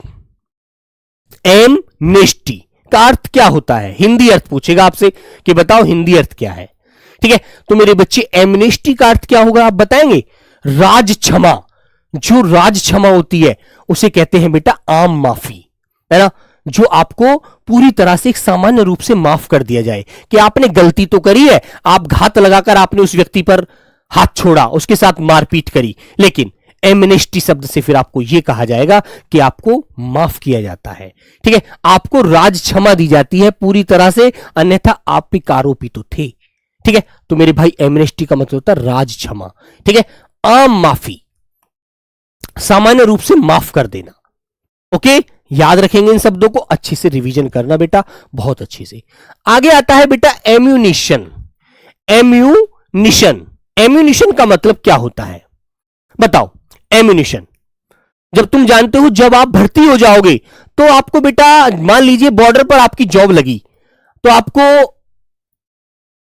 एमनेस्टी का अर्थ क्या होता है, हिंदी अर्थ पूछेगा आपसे कि बताओ हिंदी अर्थ क्या है। ठीक है, तो मेरे बच्चे एमनेस्टी का अर्थ क्या होगा आप बताएंगे, राज क्षमा। जो राज क्षमा होती है उसे कहते हैं बेटा आम माफी, है ना, जो आपको पूरी तरह से एक सामान्य रूप से माफ कर दिया जाए कि आपने गलती तो करी है, आप घात लगाकर आपने उस व्यक्ति पर हाथ छोड़ा, उसके साथ मारपीट करी, लेकिन एमनेस्टी शब्द से फिर आपको यह कहा जाएगा कि आपको माफ किया जाता है। ठीक है, आपको राज क्षमा दी जाती है पूरी तरह से, अन्यथा आप भी आरोपी तो थे। ठीक है, तो मेरे भाई एमनेस्टी का मतलब होता है राज क्षमा। ठीक है, आम माफी, सामान्य रूप से माफ कर देना। ओके, याद रखेंगे इन शब्दों को, अच्छे से रिवीजन करना बेटा, बहुत अच्छे से। आगे आता है बेटा एम्यूनिशन। एम्यूनिशन, एम्यूनिशन का मतलब क्या होता है बताओ। एम्यूनिशन, जब तुम जानते हो जब आप भर्ती हो जाओगे तो आपको बेटा मान लीजिए बॉर्डर पर आपकी जॉब लगी तो आपको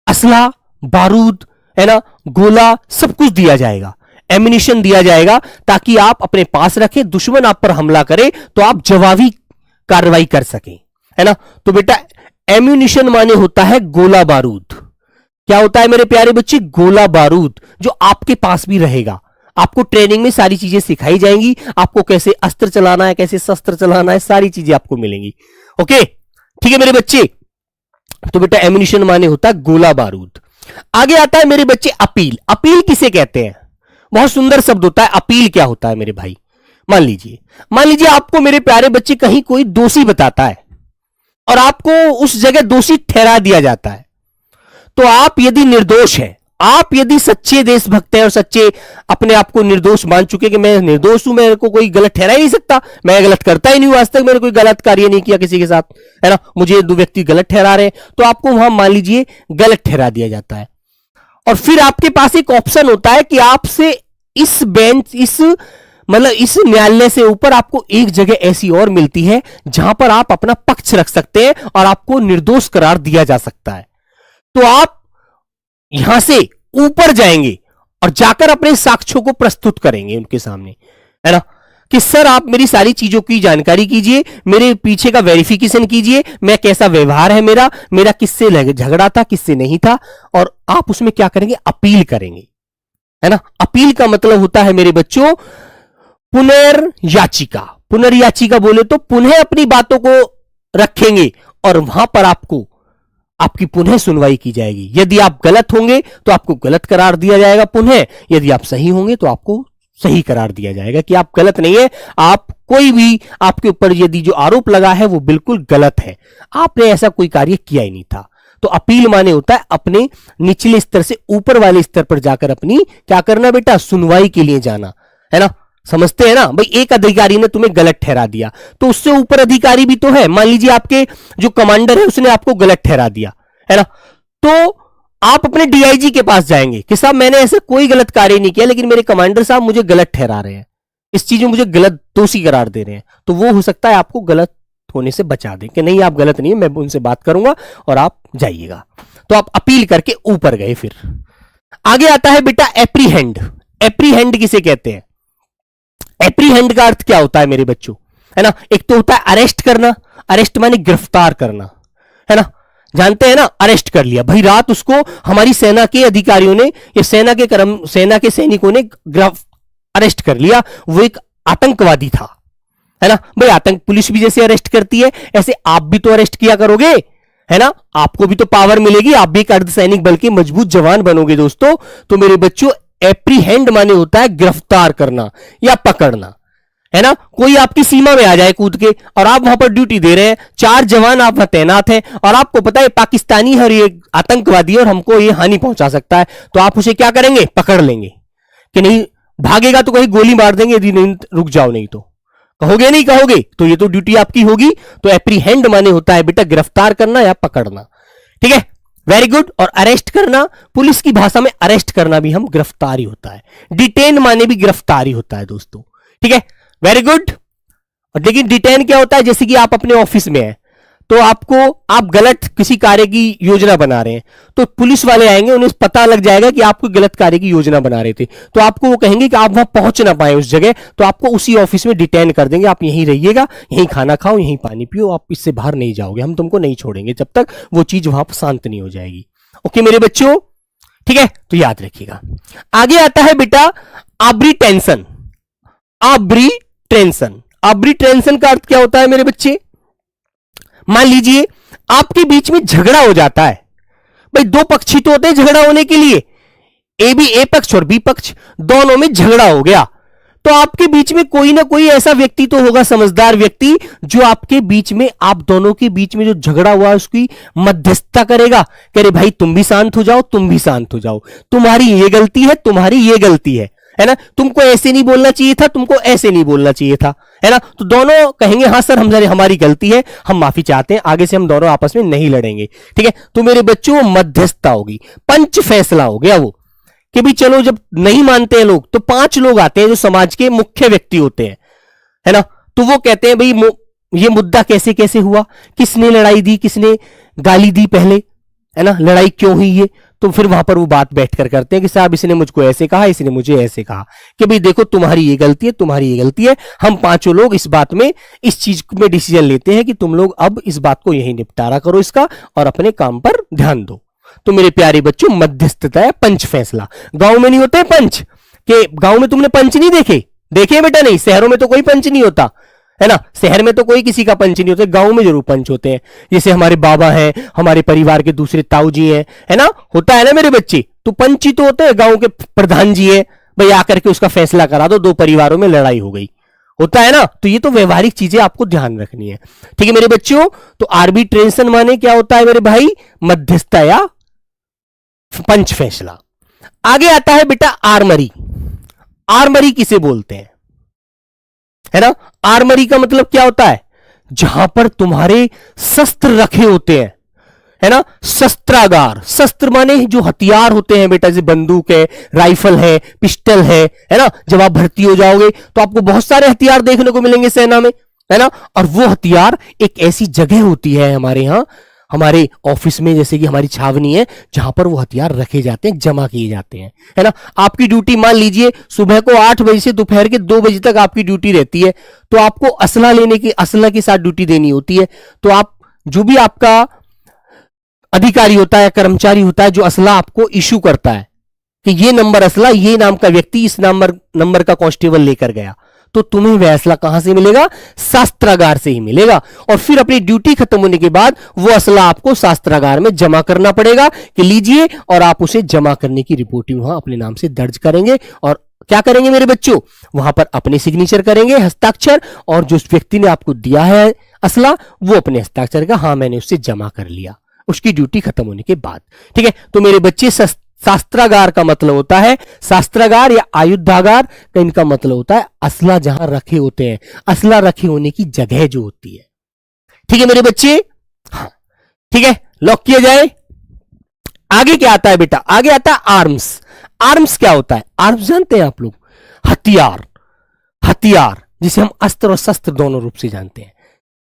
असला, बारूद, है ना, गोला, सब कुछ दिया जाएगा, एम्यूनिशन दिया जाएगा ताकि आप अपने पास रखें, दुश्मन आप पर हमला करे तो आप जवाबी कार्रवाई कर सकें, है ना। तो बेटा एम्यूनिशन माने होता है गोला बारूद। क्या होता है मेरे प्यारे बच्चे, गोला बारूद, जो आपके पास भी रहेगा। आपको ट्रेनिंग में सारी चीजें सिखाई जाएंगी, आपको कैसे अस्त्र चलाना है, कैसे शस्त्र चलाना है, सारी चीजें आपको मिलेंगी। ओके, ठीक है मेरे बच्चे, तो बेटा एम्यूनिशन माने होता है गोला बारूद। आगे आता है मेरे बच्चे अपील। अपील किसे कहते हैं, बहुत सुंदर शब्द होता है। अपील क्या होता है मेरे भाई, मान लीजिए आपको मेरे प्यारे बच्चे कहीं कोई दोषी बताता है और आपको उस जगह दोषी ठहरा दिया जाता है, तो आप यदि निर्दोष हैं, आप यदि सच्चे देशभक्त हैं और सच्चे अपने आप को निर्दोष मान चुके कि मैं निर्दोष हूं, मेरे को कोई गलत ठहरा ही नहीं सकता, मैं गलत करता ही नहीं हूं, आज तक मैंने कोई गलत कार्य नहीं किया किसी के साथ, है ना, मुझे दो व्यक्ति गलत ठहरा रहे हैं, तो आपको वहां मान लीजिए गलत ठहरा दिया जाता है। और फिर आपके पास एक ऑप्शन होता है कि आपसे इस बेंच, इस न्यायालय से ऊपर आपको एक जगह ऐसी और मिलती है जहां पर आप अपना पक्ष रख सकते हैं और आपको निर्दोष करार दिया जा सकता है। तो आप यहां से ऊपर जाएंगे और जाकर अपने साक्ष्यों को प्रस्तुत करेंगे उनके सामने, है ना, कि सर आप मेरी सारी चीजों की जानकारी कीजिए, मेरे पीछे का वेरिफिकेशन कीजिए, मैं कैसा व्यवहार है मेरा किससे झगड़ा था, किससे नहीं था, और आप उसमें क्या करेंगे, अपील करेंगे, है ना। अपील का मतलब होता है मेरे बच्चों पुनर्याचिका। पुनर्याचिका बोले तो पुनः अपनी बातों को रखेंगे और वहां पर आपकी पुनः सुनवाई की जाएगी। यदि आप गलत होंगे तो आपको गलत करार दिया जाएगा पुनः, यदि आप सही होंगे तो आपको सही करार दिया जाएगा कि आप गलत नहीं है, आप कोई भी आपके ऊपर यदि जो आरोप लगा है वो बिल्कुल गलत है, आपने ऐसा कोई कार्य किया ही नहीं था। तो अपील माने होता है अपने निचले स्तर से ऊपर वाले स्तर पर जाकर अपनी क्या करना बेटा, सुनवाई के लिए जाना, है ना। समझते हैं ना भाई, एक अधिकारी ने तुम्हें गलत ठहरा दिया तो उससे ऊपर अधिकारी भी तो है, मान लीजिए आपके जो कमांडर है उसने आपको गलत ठहरा दिया, है ना, तो आप अपने डीआईजी के पास जाएंगे कि साहब मैंने ऐसे कोई गलत कार्य नहीं किया लेकिन मेरे कमांडर साहब मुझे गलत ठहरा रहे हैं, इस चीज में मुझे गलत दोषी करार दे रहे हैं, तो वो हो सकता है आपको गलत होने से बचा दें कि नहीं आप गलत नहीं है, मैं उनसे बात करूंगा और आप जाइएगा। तो आप अपील करके ऊपर गए। फिर आगे आता है बेटा एप्रीहेंड। एप्रीहेंड किसे कहते हैं, एप्रीहेंड का अर्थ क्या होता है मेरे बच्चों, है ना, एक तो होता है अरेस्ट करना, अरेस्ट माने गिरफ्तार करना, है ना, जानते हैं ना, अरेस्ट कर लिया भाई, रात उसको हमारी सेना के अधिकारियों ने या सेना के सैनिकों ने अरेस्ट कर लिया, वो एक आतंकवादी था, है ना भाई, आतंक पुलिस भी जैसे अरेस्ट करती है ऐसे आप भी तो अरेस्ट किया करोगे, है ना, आपको भी तो पावर मिलेगी, आप भी एक अर्धसैनिक बल के मजबूत जवान बनोगे दोस्तों। तो मेरे बच्चों एप्रीहेंड माने होता है गिरफ्तार करना या पकड़ना, है ना, कोई आपकी सीमा में आ जाए कूद के और आप वहां पर ड्यूटी दे रहे हैं, 4 जवान आप वहां तैनात हैं और आपको पता है पाकिस्तानी है और ये आतंकवादी है और हमको ये हानि पहुंचा सकता है, तो आप उसे क्या करेंगे, पकड़ लेंगे कि नहीं, भागेगा तो कहीं गोली मार देंगे, यदि नहीं रुक जाओ, नहीं तो कहोगे, नहीं कहोगे तो ये तो ड्यूटी आपकी होगी। तो एप्रीहेंड माने होता है बेटा गिरफ्तार करना या पकड़ना, ठीक है, वेरी गुड। और अरेस्ट करना, पुलिस की भाषा में अरेस्ट करना भी हम गिरफ्तारी होता है, डिटेन माने भी गिरफ्तारी होता है दोस्तों, ठीक है, वेरी गुड। और लेकिन डिटेन क्या होता है, जैसे कि आप अपने ऑफिस में हैं तो आप गलत किसी कार्य की योजना बना रहे हैं, तो पुलिस वाले आएंगे, उन्हें पता लग जाएगा कि आप कोई गलत कार्य की योजना बना रहे थे, तो आपको वो कहेंगे कि आप वहां पहुंच ना पाए उस जगह, तो आपको उसी ऑफिस में डिटेन कर देंगे, आप यहीं रहिएगा, यहीं खाना खाओ, यहीं पानी पियो, आप इससे बाहर नहीं जाओगे, हम तुमको नहीं छोड़ेंगे जब तक वो चीज वहां पर शांत नहीं हो जाएगी। ओके मेरे बच्चों, ठीक है, तो याद रखिएगा। आगे आता है बेटा आब्री टेंशन। आब्री टेंशन, आब्री टेंशन का अर्थ क्या होता है मेरे बच्चे, मान लीजिए आपके बीच में झगड़ा हो जाता है, भाई दो पक्षी तो होते हैं झगड़ा होने के लिए, ए पक्ष और बी पक्ष, दोनों में झगड़ा हो गया, तो आपके बीच में कोई ना कोई ऐसा व्यक्ति तो होगा, समझदार व्यक्ति, जो आपके बीच में, आप दोनों के बीच में जो झगड़ा हुआ उसकी मध्यस्थता करेगा, कह रहे भाई तुम भी शांत हो जाओ, तुम भी शांत हो जाओ, तुम्हारी ये गलती है, तुम्हारी ये गलती है ना, तुमको ऐसे नहीं बोलना चाहिए था, तुमको ऐसे नहीं बोलना चाहिए था, है ना, तो दोनों कहेंगे हाँ सर हमारी गलती है, हम माफी चाहते हैं, आगे से हम दोनों आपस में नहीं लड़ेंगे, ठीक है। तो मेरे बच्चों मध्यस्थता होगी, पंच फैसला हो गया वो, कि भी चलो जब नहीं मानते हैं लोग तो 5 लोग आते हैं जो समाज के मुख्य व्यक्ति होते हैं, है ना, तो वो कहते हैं भाई ये मुद्दा कैसे कैसे हुआ, किसने लड़ाई दी, किसने गाली दी पहले, है ना, लड़ाई क्यों हुई ये, तो फिर वहां पर वो बात बैठकर करते हैं कि साहब इसने मुझको ऐसे कहा, इसने मुझे ऐसे कहा, कि भाई देखो तुम्हारी ये गलती है, तुम्हारी ये गलती है, हम 5 लोग इस बात में, इस चीज में डिसीजन लेते हैं कि तुम लोग अब इस बात को यही निपटारा करो इसका और अपने काम पर ध्यान दो। तो मेरे प्यारे बच्चों मध्यस्थता है, पंच फैसला। गांव में नहीं होते पंच, के गांव में तुमने पंच नहीं देखे बेटा, नहीं, शहरों में तो कोई पंच नहीं होता, है ना, शहर में तो कोई किसी का पंच नहीं होता, गांव में जरूर पंच होते हैं, जैसे हमारे बाबा हैं, हमारे परिवार के दूसरे ताऊ जी हैं, है ना, होता है ना मेरे बच्चे, तो पंच ही तो होते हैं, गांव के प्रधान जी है, भाई आकर के उसका फैसला करा दो, 2 परिवारों में लड़ाई हो गई, होता है ना, तो ये तो व्यवहारिक चीजें आपको ध्यान रखनी है, ठीक है मेरे बच्चों। तो आर्बिट्रेशन माने क्या होता है मेरे भाई, मध्यस्थता या पंच फैसला। आगे आता है बेटा आर्मरी। आर्मरी किसे बोलते हैं, है ना, आर्मरी का मतलब क्या होता है, जहां पर तुम्हारे शस्त्र रखे होते हैं, है ना, शस्त्रागार, शस्त्र माने जो हथियार होते हैं बेटा, जैसे बंदूक है, राइफल है, पिस्टल है ना, जब आप भर्ती हो जाओगे तो आपको बहुत सारे हथियार देखने को मिलेंगे सेना में, है ना, और वो हथियार एक ऐसी जगह होती है हमारे यहां, हमारे ऑफिस में, जैसे कि हमारी छावनी है, जहां पर वो हथियार रखे जाते हैं, जमा किए जाते हैं, है ना। आपकी ड्यूटी मान लीजिए सुबह को 8 बजे से दोपहर के 2 बजे तक आपकी ड्यूटी रहती है, तो आपको असला लेने की, असला के साथ ड्यूटी देनी होती है, तो आप जो भी आपका अधिकारी होता है, कर्मचारी होता है, जो असला आपको इशू करता है कि ये नंबर असला, ये नाम का व्यक्ति इस नंबर का कांस्टेबल लेकर गया, तो तुम्हें वह असला कहां से मिलेगा, शस्त्रागार से ही मिलेगा, और फिर अपनी ड्यूटी खत्म होने के बाद वो असला आपको शस्त्रागार में जमा करना पड़ेगा कि लीजिए, और आप उसे जमा करने की रिपोर्टिंग वहां अपने नाम से दर्ज करेंगे, और क्या करेंगे मेरे बच्चों, वहां पर अपने सिग्नेचर करेंगे, हस्ताक्षर, और जो व्यक्ति ने आपको दिया है असला वो अपने हस्ताक्षर का, हाँ मैंने उससे जमा कर लिया उसकी ड्यूटी खत्म होने के बाद, ठीक है। तो मेरे बच्चे शास्त्रागार का मतलब होता है, शास्त्रागार या आयुधागार का इनका मतलब होता है असला जहां रखे होते हैं, असला रखे होने की जगह जो होती है, ठीक है मेरे बच्चे, हाँ ठीक है, लॉक किया जाए। आगे क्या आता है बेटा, आगे आता है आर्म्स। आर्म्स क्या होता है, आर्म्स जानते हैं आप लोग, हथियार, हथियार जिसे हम अस्त्र और शस्त्र दोनों रूप से जानते हैं,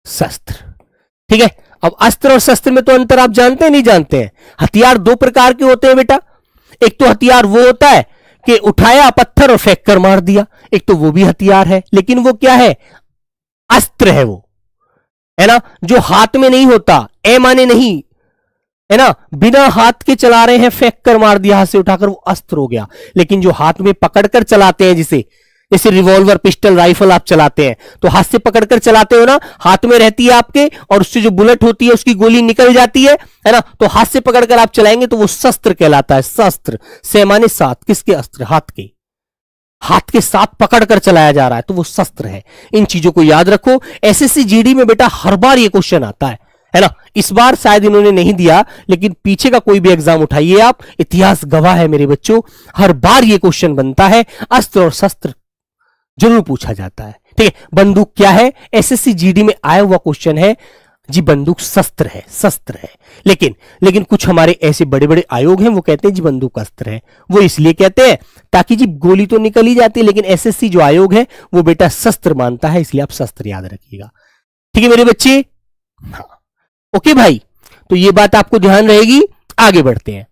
शस्त्र, ठीक है। अब अस्त्र और शस्त्र में तो अंतर आप जानते हैं नहीं जानते हैं, हथियार 2 प्रकार के होते हैं बेटा, एक तो हथियार वो होता है कि उठाया पत्थर और फेंक कर मार दिया, एक तो वो भी हथियार है, लेकिन वो क्या है, अस्त्र है वो, है ना, जो हाथ में नहीं होता, ए माने नहीं, है ना, बिना हाथ के चला रहे हैं, फेंक कर मार दिया हाथ से उठाकर, वो अस्त्र हो गया। लेकिन जो हाथ में पकड़कर चलाते हैं, जिसे जैसे रिवॉल्वर, पिस्टल, राइफल आप चलाते हैं तो हाथ से पकड़कर चलाते हो ना, हाथ में रहती है आपके, और उससे जो बुलेट होती है उसकी गोली निकल जाती है ना, तो हाथ से पकड़कर आप चलाएंगे तो वो शस्त्र कहलाता है, शस्त्र, से माने 7, किसके अस्त्र, हाथ के, हाथ के साथ पकड़कर चलाया जा रहा है तो वो शस्त्र है। इन चीजों को याद रखो। एसएससी जीडी में बेटा हर बार ये क्वेश्चन आता है ना। इस बार शायद इन्होंने नहीं दिया, लेकिन पीछे का कोई भी एग्जाम उठाइए आप, इतिहास गवाह है मेरे बच्चों, हर बार ये क्वेश्चन बनता है। अस्त्र और शस्त्र जरूर पूछा जाता है। ठीक है, बंदूक क्या है? एसएससी जीडी में आया हुआ क्वेश्चन है जी, बंदूक शस्त्र है, शस्त्र है। लेकिन कुछ हमारे ऐसे बड़े बड़े आयोग हैं वो कहते हैं जी बंदूक अस्त्र है। वो इसलिए कहते हैं ताकि जी गोली तो निकल ही जाती है, लेकिन एसएससी जो आयोग है वो बेटा शस्त्र मानता है, इसलिए आप शस्त्र याद रखिएगा। ठीक है मेरे बच्चे, हाँ ओके भाई, तो ये बात आपको ध्यान रहेगी। आगे बढ़ते हैं।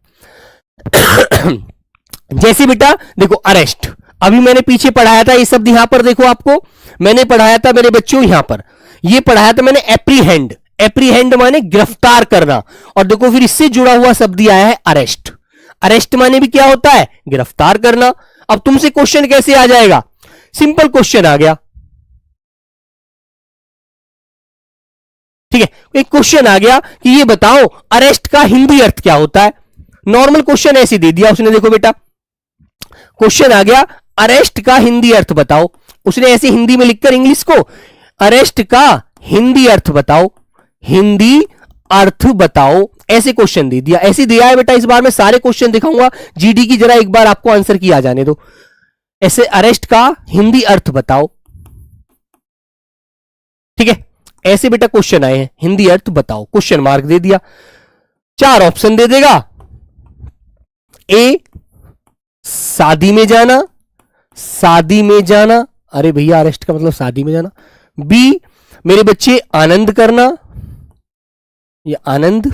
जैसे बेटा देखो अरेस्ट, अभी मैंने पीछे पढ़ाया था ये शब्द, यहां पर देखो आपको मैंने पढ़ाया था मेरे बच्चों, यहां पर ये पढ़ाया था मैंने एप्रीहेंड। एप्रीहेंड माने गिरफ्तार करना, और देखो फिर इससे जुड़ा हुआ शब्द आया है अरेस्ट। अरेस्ट माने भी क्या होता है? गिरफ्तार करना। अब तुमसे क्वेश्चन कैसे आ जाएगा? सिंपल क्वेश्चन आ गया। ठीक है, एक क्वेश्चन आ गया कि ये बताओ अरेस्ट का हिंदी अर्थ क्या होता है। नॉर्मल क्वेश्चन ऐसे दे दिया उसने, देखो बेटा क्वेश्चन आ गया अरेस्ट का हिंदी अर्थ बताओ। उसने ऐसे हिंदी में लिखकर इंग्लिश को, अरेस्ट का हिंदी अर्थ बताओ, हिंदी अर्थ बताओ, ऐसे क्वेश्चन दे दिया। ऐसे दिया है बेटा, इस बार मैं सारे क्वेश्चन दिखाऊंगा जीडी की, जरा एक बार आपको आंसर किया जाने दो। ऐसे अरेस्ट का हिंदी अर्थ बताओ। ठीक है, ऐसे बेटा क्वेश्चन आए हैं, हिंदी अर्थ बताओ, क्वेश्चन मार्क दे दिया। 4 ऑप्शन दे देगा। ए शादी में जाना, शादी में जाना, अरे भैया अरेस्ट का मतलब शादी में जाना। बी मेरे बच्चे आनंद करना, ये आनंद,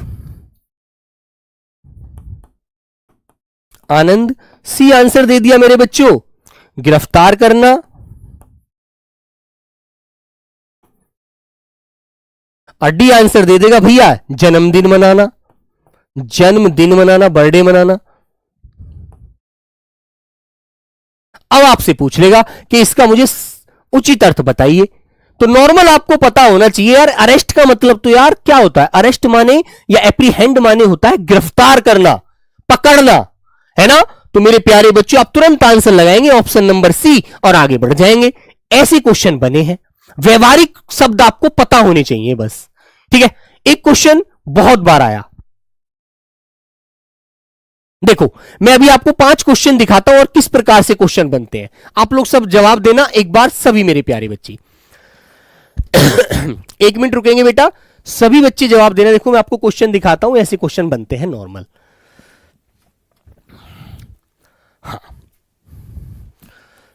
आनंद। सी आंसर दे दिया मेरे बच्चों, गिरफ्तार करना। और डी आंसर दे देगा भैया जन्मदिन मनाना, जन्मदिन मनाना, बर्थडे मनाना। अब आपसे पूछ लेगा कि इसका मुझे उचित अर्थ बताइए, तो नॉर्मल आपको पता होना चाहिए यार, अरेस्ट का मतलब तो यार क्या होता है? अरेस्ट माने या एप्रीहेंड माने होता है गिरफ्तार करना, पकड़ना, है ना। तो मेरे प्यारे बच्चों आप तुरंत आंसर लगाएंगे ऑप्शन नंबर सी और आगे बढ़ जाएंगे। ऐसे क्वेश्चन बने हैं, व्यवहारिक शब्द आपको पता होने चाहिए बस। ठीक है, एक क्वेश्चन बहुत बार आया, देखो मैं अभी आपको 5 क्वेश्चन दिखाता हूं और किस प्रकार से क्वेश्चन बनते हैं। आप लोग सब जवाब देना एक बार, सभी मेरे प्यारे बच्चे। 1 मिनट रुकेंगे बेटा, सभी बच्चे जवाब देना। देखो मैं आपको क्वेश्चन दिखाता हूं, ऐसे क्वेश्चन बनते हैं नॉर्मल। हाँ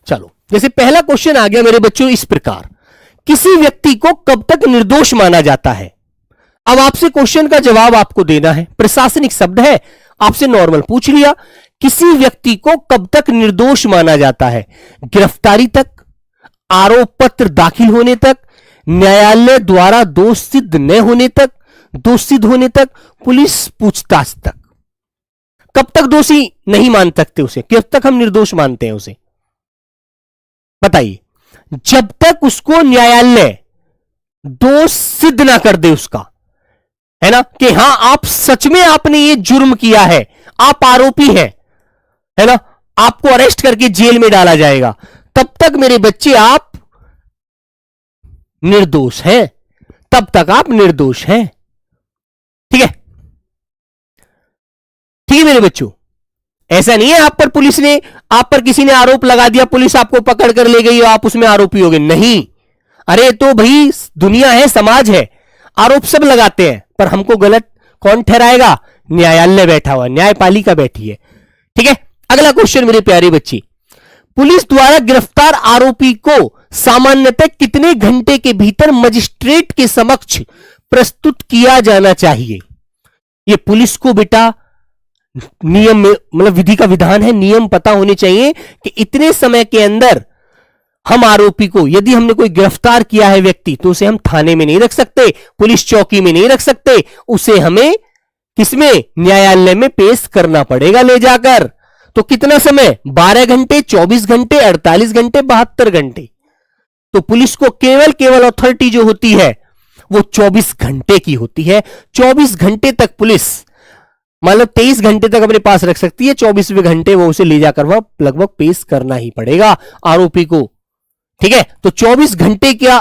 चलो, जैसे पहला क्वेश्चन आ गया मेरे बच्चों इस प्रकार, किसी व्यक्ति को कब तक निर्दोष माना जाता है। अब आपसे क्वेश्चन का जवाब आपको देना है, प्रशासनिक शब्द है, आपसे नॉर्मल पूछ लिया, किसी व्यक्ति को कब तक निर्दोष माना जाता है? गिरफ्तारी तक, आरोप पत्र दाखिल होने तक, न्यायालय द्वारा दोष सिद्ध न होने तक, दोष सिद्ध होने तक, पुलिस पूछताछ तक। कब तक दोषी नहीं मान सकते उसे, कब तक हम निर्दोष मानते हैं उसे? बताइए। जब तक उसको न्यायालय दोष सिद्ध ना कर दे उसका, है ना, कि हां आप सच में आपने ये जुर्म किया है, आप आरोपी हैं, है ना, आपको अरेस्ट करके जेल में डाला जाएगा, तब तक मेरे बच्चे आप निर्दोष हैं, तब तक आप निर्दोष हैं। ठीक है, ठीक है मेरे बच्चों, ऐसा नहीं है आप पर पुलिस ने, आप पर किसी ने आरोप लगा दिया, पुलिस आपको पकड़ कर ले गई और आप उसमें आरोपी हो गए, नहीं। अरे तो भाई दुनिया है, समाज है, आरोप सब लगाते हैं, पर हमको गलत कौन ठहराएगा? न्यायालय बैठा हुआ, न्यायपालिका बैठी है। ठीक है, अगला क्वेश्चन मेरे प्यारे बच्चे, पुलिस द्वारा गिरफ्तार आरोपी को सामान्यतः कितने घंटे के भीतर मजिस्ट्रेट के समक्ष प्रस्तुत किया जाना चाहिए? ये पुलिस को बेटा नियम में, मतलब विधि का विधान है, नियम पता होने चाहिए कि इतने समय के अंदर हम आरोपी को, यदि हमने कोई गिरफ्तार किया है व्यक्ति, तो उसे हम थाने में नहीं रख सकते, पुलिस चौकी में नहीं रख सकते, उसे हमें किसमें? न्यायालय में पेश करना पड़ेगा ले जाकर। तो कितना समय? 12 घंटे, 24 घंटे, 48 घंटे, 72 घंटे। तो पुलिस को केवल अथॉरिटी जो होती है वो 24 घंटे की होती है। 24 घंटे तक पुलिस मतलब 23 घंटे तक अपने पास रख सकती है, 24वें घंटे वो उसे ले जाकर वह लगभग पेश करना ही पड़ेगा आरोपी को। ठीक है, तो 24 घंटे क्या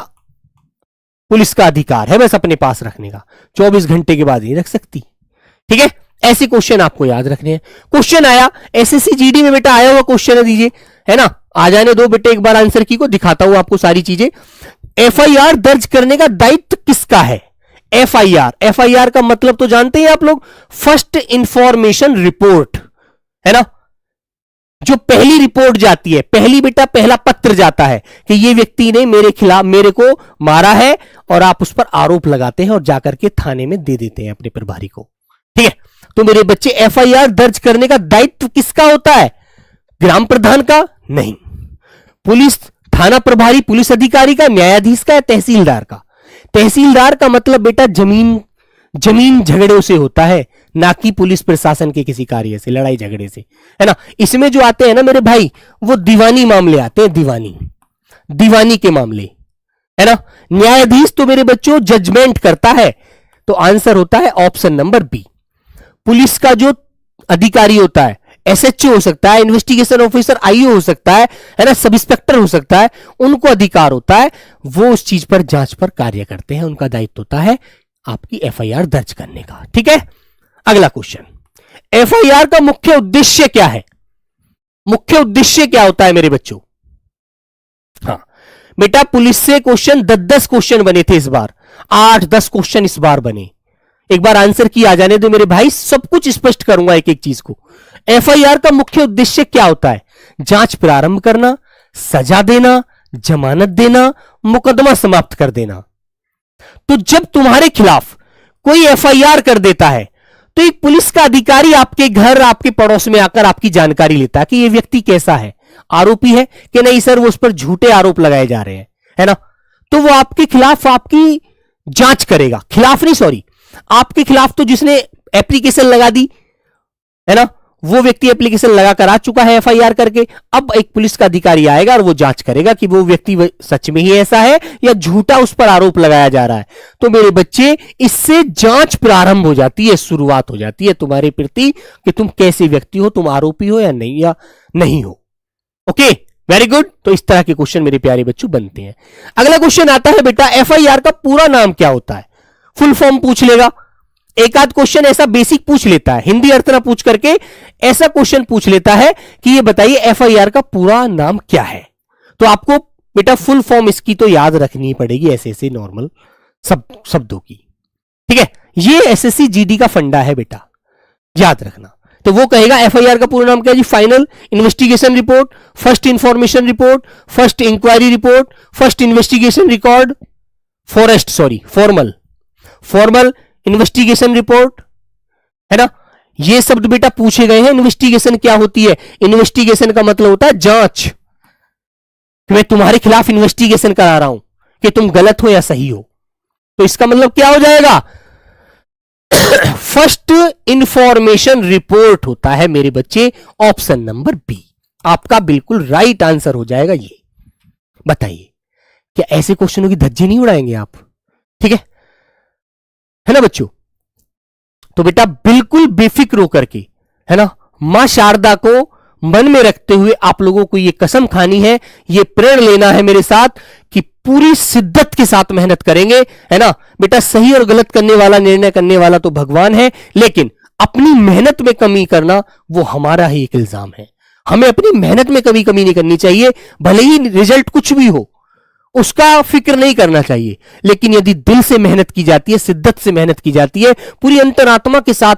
पुलिस का अधिकार है बस अपने पास रखने का, 24 घंटे के बाद नहीं रख सकती। ठीक है, ऐसे क्वेश्चन आपको याद रखने हैं। क्वेश्चन आया एसएससी जीडी में बेटा, आया हुआ क्वेश्चन है, दीजिए, है ना, आ जाने दो बेटे, एक बार आंसर की को दिखाता हूं आपको सारी चीजें। एफआईआर दर्ज करने का दायित्व किसका है? एफआईआर, एफआईआर का मतलब तो जानते हैं आप लोग, फर्स्ट इंफॉर्मेशन रिपोर्ट, है ना, जो पहली रिपोर्ट जाती है, पहली बेटा पहला पत्र जाता है कि ये व्यक्ति ने मेरे खिलाफ, मेरे को मारा है, और आप उस पर आरोप लगाते हैं और जाकर के थाने में दे देते हैं अपने प्रभारी को। ठीक है, तो मेरे बच्चे एफआईआर दर्ज करने का दायित्व किसका होता है? ग्राम प्रधान का? नहीं। पुलिस थाना प्रभारी, पुलिस अधिकारी का, न्यायाधीश का, या तहसीलदार का? तहसीलदार का मतलब बेटा जमीन झगड़ों से होता है, ना कि पुलिस प्रशासन के किसी कार्य से, लड़ाई झगड़े से, है ना। इसमें जो आते हैं ना मेरे भाई, वो दीवानी मामले आते हैं, दीवानी के मामले, है ना। न्यायाधीश तो मेरे बच्चों जजमेंट करता है, तो आंसर होता है ऑप्शन नंबर बी। पुलिस का जो अधिकारी होता है, एसएचओ हो सकता है, इन्वेस्टिगेशन ऑफिसर आईओ हो सकता है ना, सब इंस्पेक्टर हो सकता है, उनको अधिकार होता है, वो उस चीज पर जांच पर कार्य करते हैं, उनका दायित्व होता है आपकी एफआईआर दर्ज करने का। ठीक है, अगला क्वेश्चन, एफआईआर का मुख्य उद्देश्य क्या है? मुख्य उद्देश्य क्या होता है मेरे बच्चों? हाँ बेटा, पुलिस से क्वेश्चन 10-10 क्वेश्चन बने थे इस बार, 8-10 क्वेश्चन इस बार बने। एक बार आंसर की आ जाने दो मेरे भाई, सब कुछ स्पष्ट करूंगा एक एक चीज को। एफआईआर का मुख्य उद्देश्य क्या होता है? जांच प्रारंभ करना, सजा देना, जमानत देना, मुकदमा समाप्त कर देना। तो जब तुम्हारे खिलाफ कोई एफआईआर कर देता है, तो एक पुलिस का अधिकारी आपके घर, आपके पड़ोस में आकर आपकी जानकारी लेता है कि यह व्यक्ति कैसा है, आरोपी है कि नहीं सर, वो उस पर झूठे आरोप लगाए जा रहे हैं, है ना। तो वो आपके खिलाफ आपकी जांच करेगा, खिलाफ नहीं सॉरी, आपके खिलाफ तो जिसने एप्लीकेशन लगा दी, है ना, वो व्यक्ति एप्लीकेशन लगाकर आ चुका है एफआईआर करके, अब एक पुलिस का अधिकारी आएगा और वो जांच करेगा कि वो व्यक्ति सच में ही ऐसा है या झूठा उस पर आरोप लगाया जा रहा है। तो मेरे बच्चे, इससे जांच प्रारंभ हो जाती है, शुरुआत हो जाती है तुम्हारे प्रति कि तुम कैसे व्यक्ति हो, तुम आरोपी हो या नहीं हो। Okay, very good. तो इस तरह के क्वेश्चन मेरे प्यारे बच्चों बनते हैं। अगला क्वेश्चन आता है बेटा, एफआईआर का पूरा नाम क्या होता है? फुल फॉर्म पूछ लेगा, एक आध क्वेश्चन ऐसा बेसिक पूछ लेता है, हिंदी अर्थ ना पूछ करके ऐसा क्वेश्चन पूछ लेता है कि ये बताइए एफआईआर का पूरा नाम क्या है। तो आपको बेटा फुल फॉर्म इसकी तो याद रखनी पड़ेगी, ऐसे ऐसे नॉर्मल शब्दों की। ठीक है, ये एसएससी जीडी का फंडा है बेटा, याद रखना। तो वो कहेगा एफआईआर का पूरा नाम क्या है जी? Final investigation report, first information report, first inquiry report, first investigation record, formal investigation report, है ना। ये शब्द बेटा पूछे गए हैं। इन्वेस्टिगेशन क्या होती है? इन्वेस्टिगेशन का मतलब होता है जांच, कि मैं तुम्हारे खिलाफ इन्वेस्टिगेशन करा रहा हूं कि तुम गलत हो या सही हो। तो इसका मतलब क्या हो जाएगा? फर्स्ट इंफॉर्मेशन रिपोर्ट होता है मेरे बच्चे, ऑप्शन नंबर बी आपका बिल्कुल राइट आंसर हो जाएगा। ये बताइए, क्या ऐसे क्वेश्चनों की धज्जी नहीं उड़ाएंगे आप? ठीक है ना बच्चों। तो बेटा बिल्कुल बेफिक्र होकर के, है ना, मां शारदा को मन में रखते हुए आप लोगों को यह कसम खानी है, यह प्रण लेना है मेरे साथ कि पूरी शिद्दत के साथ मेहनत करेंगे, है ना बेटा। सही और गलत करने वाला, निर्णय करने वाला तो भगवान है, लेकिन अपनी मेहनत में कमी करना वो हमारा ही एक इल्जाम है। हमें अपनी मेहनत में कभी कमी नहीं करनी चाहिए, भले ही रिजल्ट कुछ भी हो उसका फिक्र नहीं करना चाहिए, लेकिन यदि दिल से मेहनत की जाती है, शिद्दत से मेहनत की जाती है, पूरी अंतरात्मा के साथ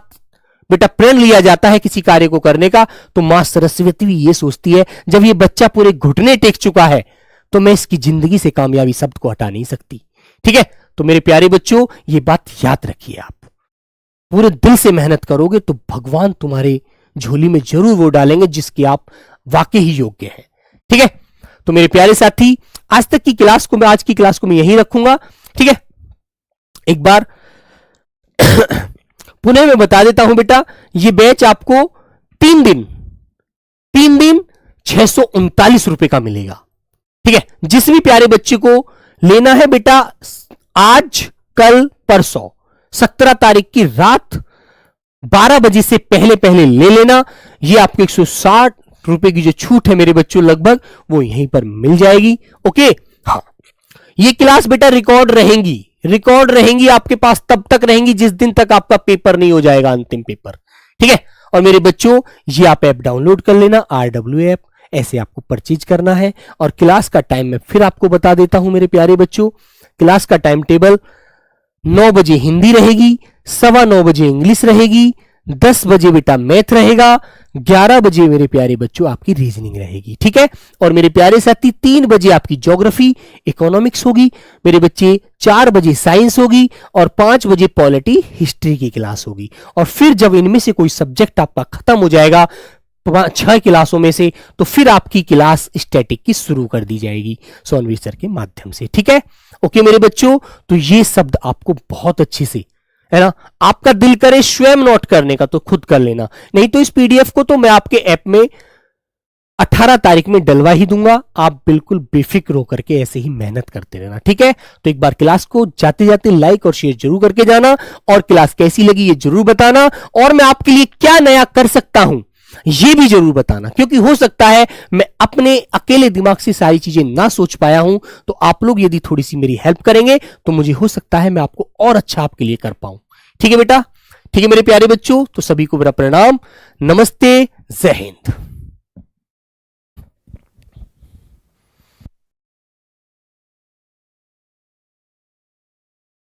बेटा प्रण लिया जाता है किसी कार्य को करने का, तो मां सरस्वती भी ये सोचती है जब ये बच्चा पूरे घुटने टेक चुका है तो मैं इसकी जिंदगी से कामयाबी शब्द को हटा नहीं सकती। ठीक है, तो मेरे प्यारे बच्चों ये बात याद रखिए, आप पूरे दिल से मेहनत करोगे तो भगवान तुम्हारे झोली में जरूर वो डालेंगे जिसके आप वाकई ही योग्य हैं। ठीक है, तो मेरे प्यारे साथी आज की क्लास को मैं यहीं रखूंगा। ठीक है, एक बार पुनः मैं बता देता हूं बेटा, ये बैच आपको 3 दिन 639 रुपए का मिलेगा। ठीक है, जिस भी प्यारे बच्चे को लेना है बेटा, आज कल परसों 17 तारीख की रात 12 बजे से पहले पहले ले लेना। ये आपको 160 रुपए की जो छूट है मेरे बच्चों लगभग वो यहीं पर मिल जाएगी। ओके, हाँ, ये क्लास बेटा रिकॉर्ड रहेंगी आपके पास तब तक रहेंगी जिस दिन तक आपका पेपर नहीं हो जाएगा, अंतिम पेपर। ठीक है, और मेरे बच्चों ये आप ऐप डाउनलोड कर लेना, RW ऐप, ऐसे आपको परचेज करना है। और क्लास का टाइम मैं फिर आपको बता देता हूं मेरे प्यारे बच्चों। क्लास का टाइम टेबल 9 बजे हिंदी रहेगी, 9:15 बजे इंग्लिश रहेगी, 10 बजे बेटा मैथ रहेगा, 11 बजे मेरे प्यारे बच्चों आपकी रीजनिंग रहेगी। ठीक है, और मेरे प्यारे साथी 3 बजे आपकी ज्योग्राफी इकोनॉमिक्स होगी मेरे बच्चे, 4 बजे साइंस होगी और 5 बजे पॉलिटी हिस्ट्री की क्लास होगी। और फिर जब इनमें से कोई सब्जेक्ट आपका खत्म हो जाएगा 6 क्लासों में से, तो फिर आपकी क्लास स्टैटिक की शुरू कर दी जाएगी सोनवीर सर के माध्यम से। ठीक है, ओके मेरे बच्चों, तो ये शब्द आपको बहुत अच्छे से, है ना, आपका दिल करे स्वयं नोट करने का तो खुद कर लेना, नहीं तो इस पीडीएफ को तो मैं आपके ऐप में 18 तारीख में डलवा ही दूंगा। आप बिल्कुल बेफिक्र होकर के ऐसे ही मेहनत करते रहना। ठीक है, तो एक बार क्लास को जाते जाते लाइक और शेयर जरूर करके जाना, और क्लास कैसी लगी ये जरूर बताना, और मैं आपके लिए क्या नया कर सकता हूं ये भी जरूर बताना, क्योंकि हो सकता है मैं अपने अकेले दिमाग से सारी चीजें ना सोच पाया हूं, तो आप लोग यदि थोड़ी सी मेरी हेल्प करेंगे तो मुझे हो सकता है मैं आपको और अच्छा आपके लिए कर पाऊं। ठीक है बेटा, ठीक है मेरे प्यारे बच्चों, तो सभी को मेरा प्रणाम, नमस्ते, जय हिंद।